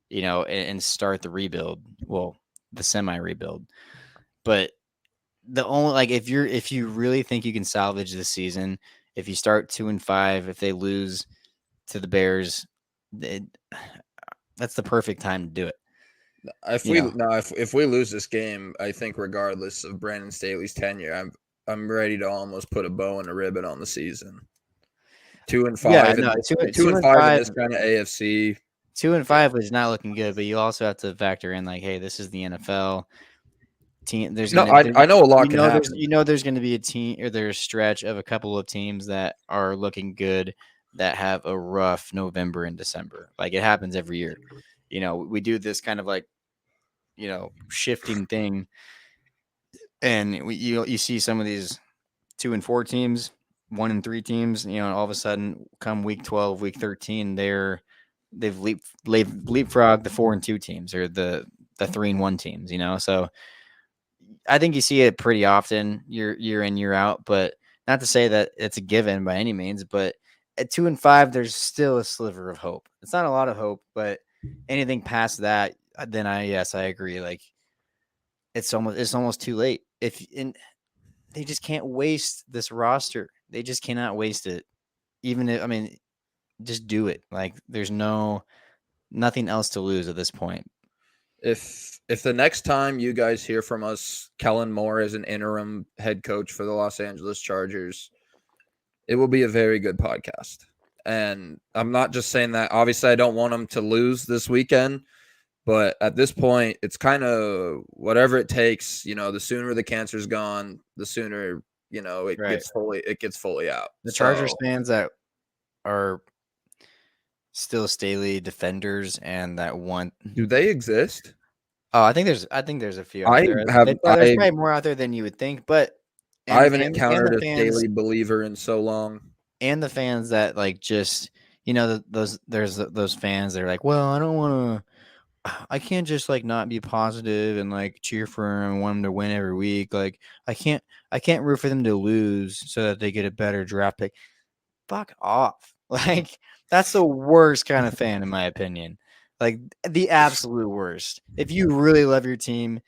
S1: and start the rebuild. Well, the semi rebuild. But the only, like, if you really think you can salvage this season, if you start 2-5, if they lose to the Bears, that's the perfect time to do it.
S2: If
S1: You
S2: we
S1: know,
S2: no, if we lose this game, I think regardless of Brandon Staley's tenure, I'm ready to almost put a bow and a ribbon on the season. Two and
S1: yeah,
S2: five
S1: no,
S2: and two
S1: two
S2: and
S1: and
S2: five in
S1: five
S2: this kind of AFC.
S1: 2-5 was not looking good, but you also have to factor in like, hey, this is the NFL. Team, there's
S2: No,
S1: gonna
S2: I know a lot can happen.
S1: there's gonna be a team or there's a stretch of a couple of teams that are looking good that have a rough November and December. Like it happens every year. We do this kind of like shifting thing, and you see some of these 2-4 teams, 1-3 teams. All of a sudden, come week 12, week 13, they've leapfrogged the 4-2 teams or the 3-1 teams. So I think you see it pretty often, year in, year out. But not to say that it's a given by any means. But at 2-5, there's still a sliver of hope. It's not a lot of hope, but anything past that, then I agree. Like it's almost too late. If in they just can't waste this roster. They just cannot waste it. Even if, I mean, just do it. Like there's nothing else to lose at this point.
S2: If the next time you guys hear from us, Kellen Moore is an interim head coach for the Los Angeles Chargers, it will be a very good podcast. And I'm not just saying that. Obviously, I don't want them to lose this weekend, but at this point, it's kind of whatever it takes. The sooner the cancer's gone, the sooner it
S1: Right.
S2: gets fully out.
S1: The Chargers
S2: So,
S1: fans that are still Staley defenders and that want.
S2: do they exist?
S1: Oh, I think there's a few out
S2: I
S1: there.
S2: have
S1: There's
S2: I
S1: probably more out there than you would think, but
S2: I
S1: and
S2: haven't
S1: and
S2: encountered
S1: the
S2: a
S1: fans
S2: Staley believer in so long.
S1: and the fans that like just those fans that are like, well, I can't just like not be positive and like cheer for them and want them to win every week. Like I can't root for them to lose so that they get a better draft pick. Fuck off. Like that's the worst kind of fan in my opinion. Like the absolute worst. If you really love your team,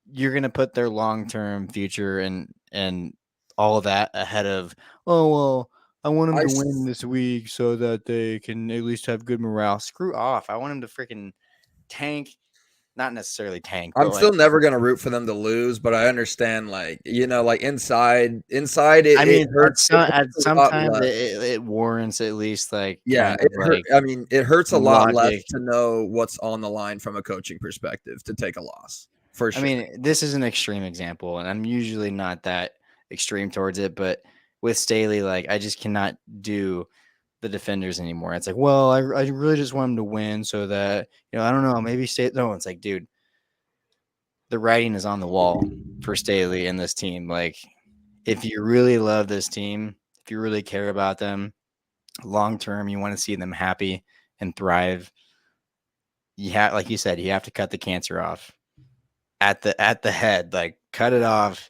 S1: you're going to put their long-term future and all of that ahead of, oh well, I want them
S2: I
S1: to win this week so that they can at least have good morale. Screw off. I want them to freaking tank, not necessarily tank,
S2: I'm
S1: but like
S2: still never gonna root for them to lose, but I understand, like inside
S1: I
S2: it
S1: mean,
S2: hurts. It hurts
S1: at
S2: a lot
S1: sometimes
S2: less.
S1: it warrants at least like
S2: Yeah,
S1: kind
S2: it
S1: of
S2: hurt.
S1: like
S2: I mean, it hurts a
S1: some
S2: lot less
S1: logic.
S2: to know what's on the line from a coaching perspective to take a loss for
S1: I
S2: sure.
S1: mean, this is an extreme example, and I'm usually not that extreme towards it, but with Staley, like I just cannot do the defenders anymore. It's like, well, I really just want him to win so that I don't know, maybe stay. No, it's like, dude, the writing is on the wall for Staley and this team. Like, if you really love this team, if you really care about them long term, you want to see them happy and thrive. You have, like you said, you have to cut the cancer off at the head. Like, cut it off,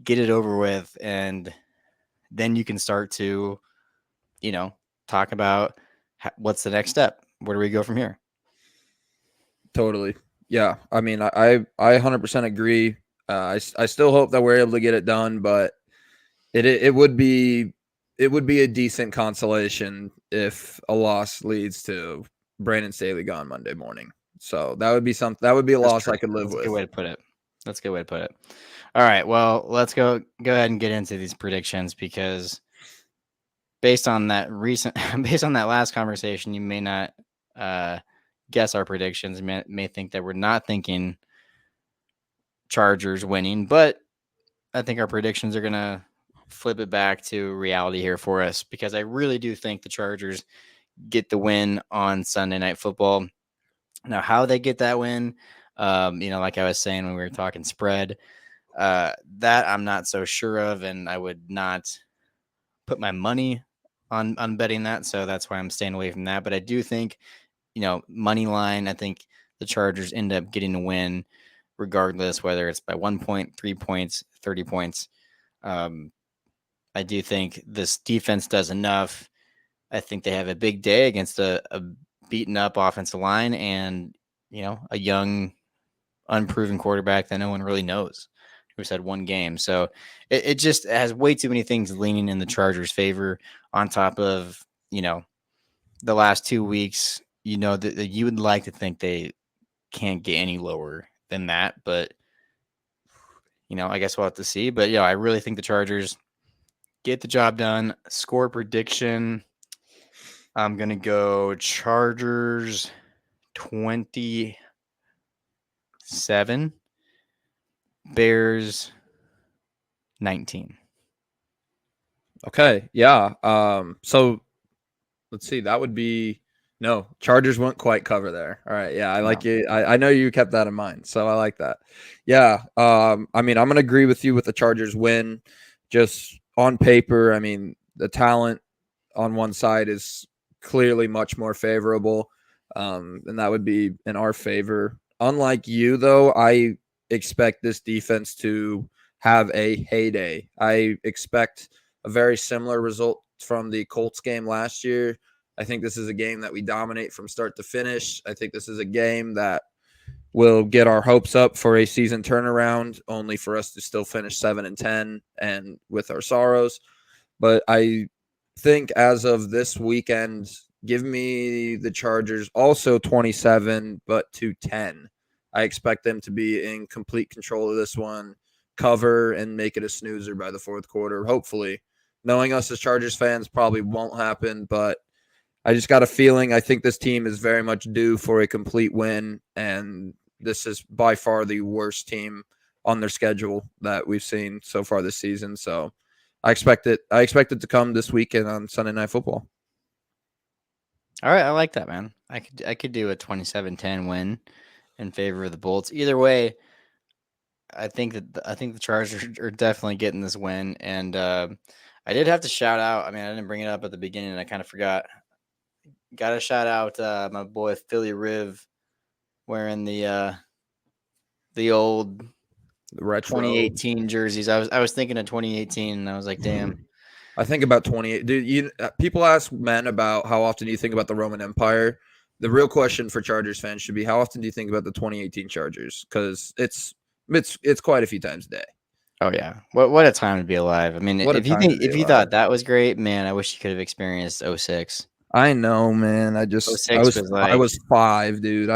S1: get it over with, and then you can start to, you know, talk about what's the next step. Where do we go from here?
S2: Totally. Yeah. I mean, I 100% agree. I still hope that we're able to get it done, but it would be a decent consolation if a loss leads to Brandon Staley gone Monday morning. So that would be a
S1: That's
S2: loss
S1: true.
S2: I could live
S1: That's a good
S2: with.
S1: way to put it. That's a good way to put it. All right. Well, let's go ahead and get into these predictions because based on that based on that last conversation, you may not uh, guess our predictions. You may think that we're not thinking Chargers winning, but I think our predictions are gonna flip it back to reality here for us because I really do think the Chargers get the win on Sunday Night Football. Now, how they get that win, like I was saying when we were talking spread, that I'm not so sure of, and I would not put my money on betting that. So that's why I'm staying away from that. But I do think, money line. I think the Chargers end up getting a win, regardless whether it's by 1 point, 3 points, 30 points. Um, I do think this defense does enough. I think they have a big day against a beaten up offensive line and a young unproven quarterback that no one really knows who's had one game. So it just has way too many things leaning in the Chargers' favor on top of, the last 2 weeks, that you would like to think they can't get any lower than that. But, I guess we'll have to see. But, I really think the Chargers get the job done. Score prediction. I'm going to go Chargers 27, Bears 19.
S2: Okay. Yeah. So let's see. That would be no Chargers won't quite cover there. All right. Yeah, I like
S1: No.
S2: it. I know you kept that in mind, so I like that. Yeah. I mean, I'm gonna agree with you with the Chargers win. Just on paper, I mean, the talent on one side is clearly much more favorable, and that would be in our favor. Unlike you, though, I expect this defense to have a heyday. I expect a very similar result from the Colts game last year. I think this is a game that we dominate from start to finish. I think this is a game that will get our hopes up for a season turnaround, only for us to still finish 7-10 and with our sorrows. But I think as of this weekend, give me the Chargers also 27, but to 10. I expect them to be in complete control of this one, cover, and make it a snoozer by the fourth quarter, hopefully. Knowing us as Chargers fans probably won't happen, but I just got a feeling I think this team is very much due for a complete win, and this is by far the worst team on their schedule that we've seen so far this season. So I expect it. I expect it to come this weekend on Sunday Night Football.
S1: All right, I like that, man. I could do a 27-10 win in favor of the Bolts. Either way, I think the Chargers are definitely getting this win, and I did have to shout out. I mean, I didn't bring it up at the beginning. I kind of forgot. Got to shout out my boy Philly Riv wearing the old
S2: Retro
S1: 2018 jerseys. I was thinking of 2018, and I was like, damn.
S2: I think about 28. Dude, people ask men about how often do you think about the Roman Empire. The real question for Chargers fans should be how often do you think about the 2018 Chargers? Because it's quite a few times a day.
S1: Oh yeah, what a time to be alive. I mean,
S2: What a time to be
S1: if you
S2: alive.
S1: thought that was great, man, I wish you could have experienced 06.
S2: I know, man. I
S1: 06 was like
S2: I was 5, dude.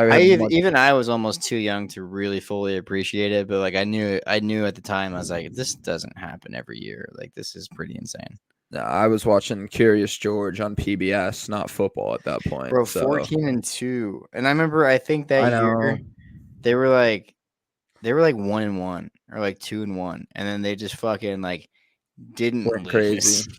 S1: even I was almost too young to really fully appreciate it, but like I knew at the time. I was like, this doesn't happen every year. Like this is pretty insane.
S2: I was watching Curious George on PBS, not football at that point.
S1: Bro,
S2: so.
S1: 14-2, and I remember I think that
S2: I know.
S1: year they were like 1-1 or like 2-1, and then they just fucking like didn't
S2: Went
S1: lose.
S2: crazy.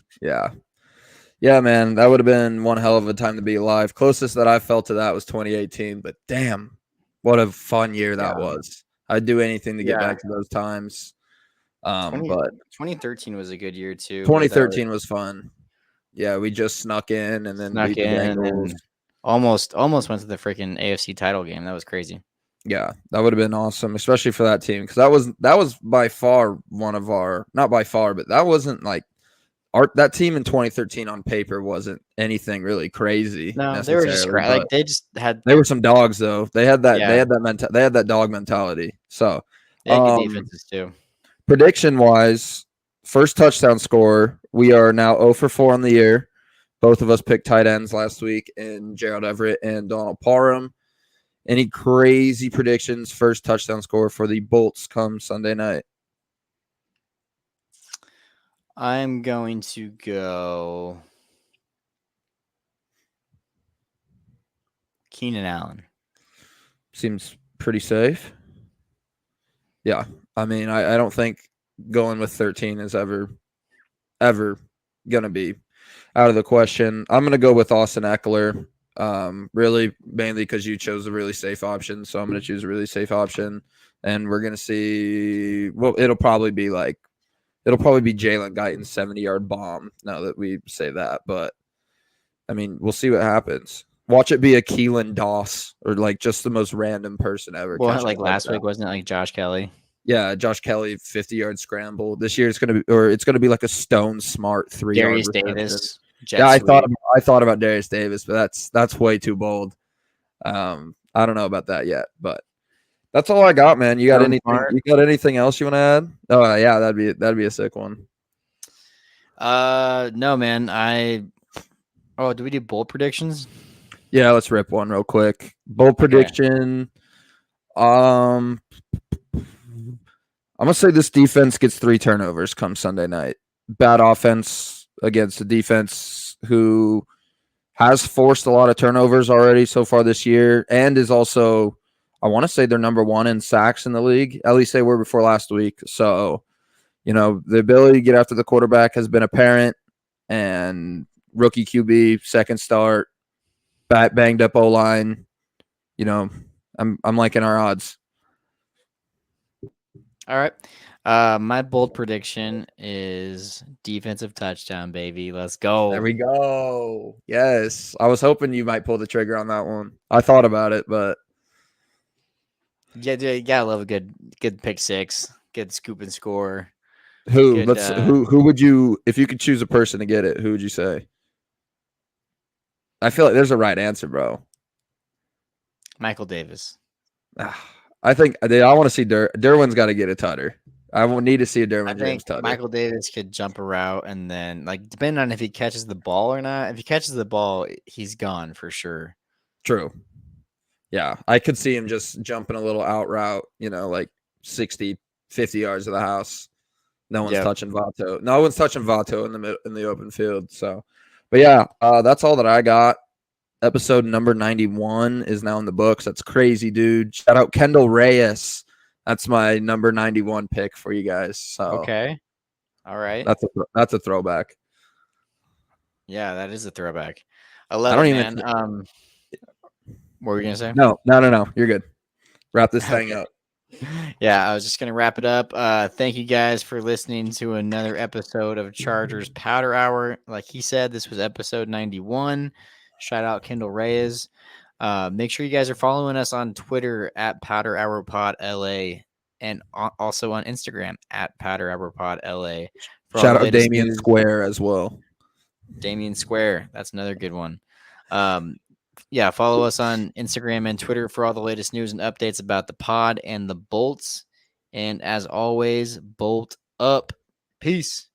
S2: Yeah, man, that would have been one hell of a time to be alive. Closest that I felt to that was 2018, but damn, what a fun year that was. I'd do anything to get back to those times. But
S1: 2013 was a good year too.
S2: 2013 was fun. Yeah, we just snuck in and then beat the Bengals.
S1: And almost went to the freaking AFC title game. That was crazy.
S2: Yeah, that would have been awesome, especially for that team, because that was by far one of our, not by far, but that wasn't like that team in 2013 on paper wasn't anything really crazy.
S1: No, they were just like
S2: they were some dogs though. They had that they had that dog mentality. So
S1: they had good defenses too.
S2: Prediction wise, first touchdown score. We are now 0 for 4 on the year. Both of us picked tight ends last week in Gerald Everett and Donald Parham. Any crazy predictions? First touchdown score for the Bolts come Sunday night.
S1: I'm going to go Keenan Allen.
S2: Seems pretty safe. Yeah. I mean, I don't think going with 13 is ever going to be out of the question. I'm going to go with Austin Eckler, really mainly because you chose a really safe option. So I'm going to choose a really safe option. And we're going to see, well, it'll probably be Jalen Guyton's 70-yard bomb now that we say that. But, I mean, we'll see what happens. Watch it be a Keelan Doss or like just the most random person ever.
S1: Well, like last week, wasn't it like Josh Kelly?
S2: Yeah, Josh Kelly 50-yard scramble. This year it's gonna be like a Stone Smart 3-yard.
S1: Darius Davis.
S2: Yeah, I thought about Darius Davis, but that's way too bold. I don't know about that yet, but that's all I got, man. You got anything else you want to add? Oh yeah, that'd be a sick one.
S1: No, man. Do we do bold predictions?
S2: Yeah, let's rip one real quick. Bold prediction. I'm gonna say this defense gets 3 turnovers come Sunday night. Bad offense against a defense who has forced a lot of turnovers already so far this year, and is also, I want to say, they're number 1 in sacks in the league. At least they were before last week. So, the ability to get after the quarterback has been apparent. And rookie QB, second start, banged up O-line. I'm liking our odds.
S1: All right. My bold prediction is defensive touchdown, baby. Let's go.
S2: There we go. Yes. I was hoping you might pull the trigger on that one. I thought about it, but
S1: yeah, you gotta love a good pick six, good scoop and score.
S2: Who would you, if you could choose a person to get it, who would you say? I feel like there's a right answer, bro.
S1: Michael Davis.
S2: I want to see Derwin's got to get a tutter. I will need to see a
S1: I
S2: Derwin
S1: think
S2: James tutter.
S1: Michael Davis could jump a route and then, like, depending on if he catches the ball or not. If he catches the ball, he's gone for sure.
S2: True. Yeah, I could see him just jumping a little out route, like 60, 50 yards of the house. No one's
S1: Yep.
S2: touching Vato. No one's touching Vato in the open field. So, but yeah, that's all that I got. Episode number 91 is now in the books. That's crazy, dude. Shout out Kendall Reyes. That's my number 91 pick for you guys. So
S1: Okay. All right.
S2: that's a throwback.
S1: Yeah, that is a throwback. I
S2: I
S1: love
S2: don't
S1: it,
S2: even.
S1: man. What were you gonna say?
S2: No. You're good. Wrap this thing
S1: Okay.
S2: up.
S1: Yeah, I was just gonna wrap it up. Thank you guys for listening to another episode of Chargers Powder Hour. Like he said, this was episode 91. Shout out Kendall Reyes. Make sure you guys are following us on Twitter at Powder Hour Pod LA and also on Instagram at Powder Hour Pod LA for all
S2: Shout
S1: the
S2: out
S1: latest
S2: Damian
S1: news.
S2: Square as well.
S1: Damien Square, that's another good one. Yeah, follow us on Instagram and Twitter for all the latest news and updates about the pod and the Bolts. And as always, bolt up. Peace.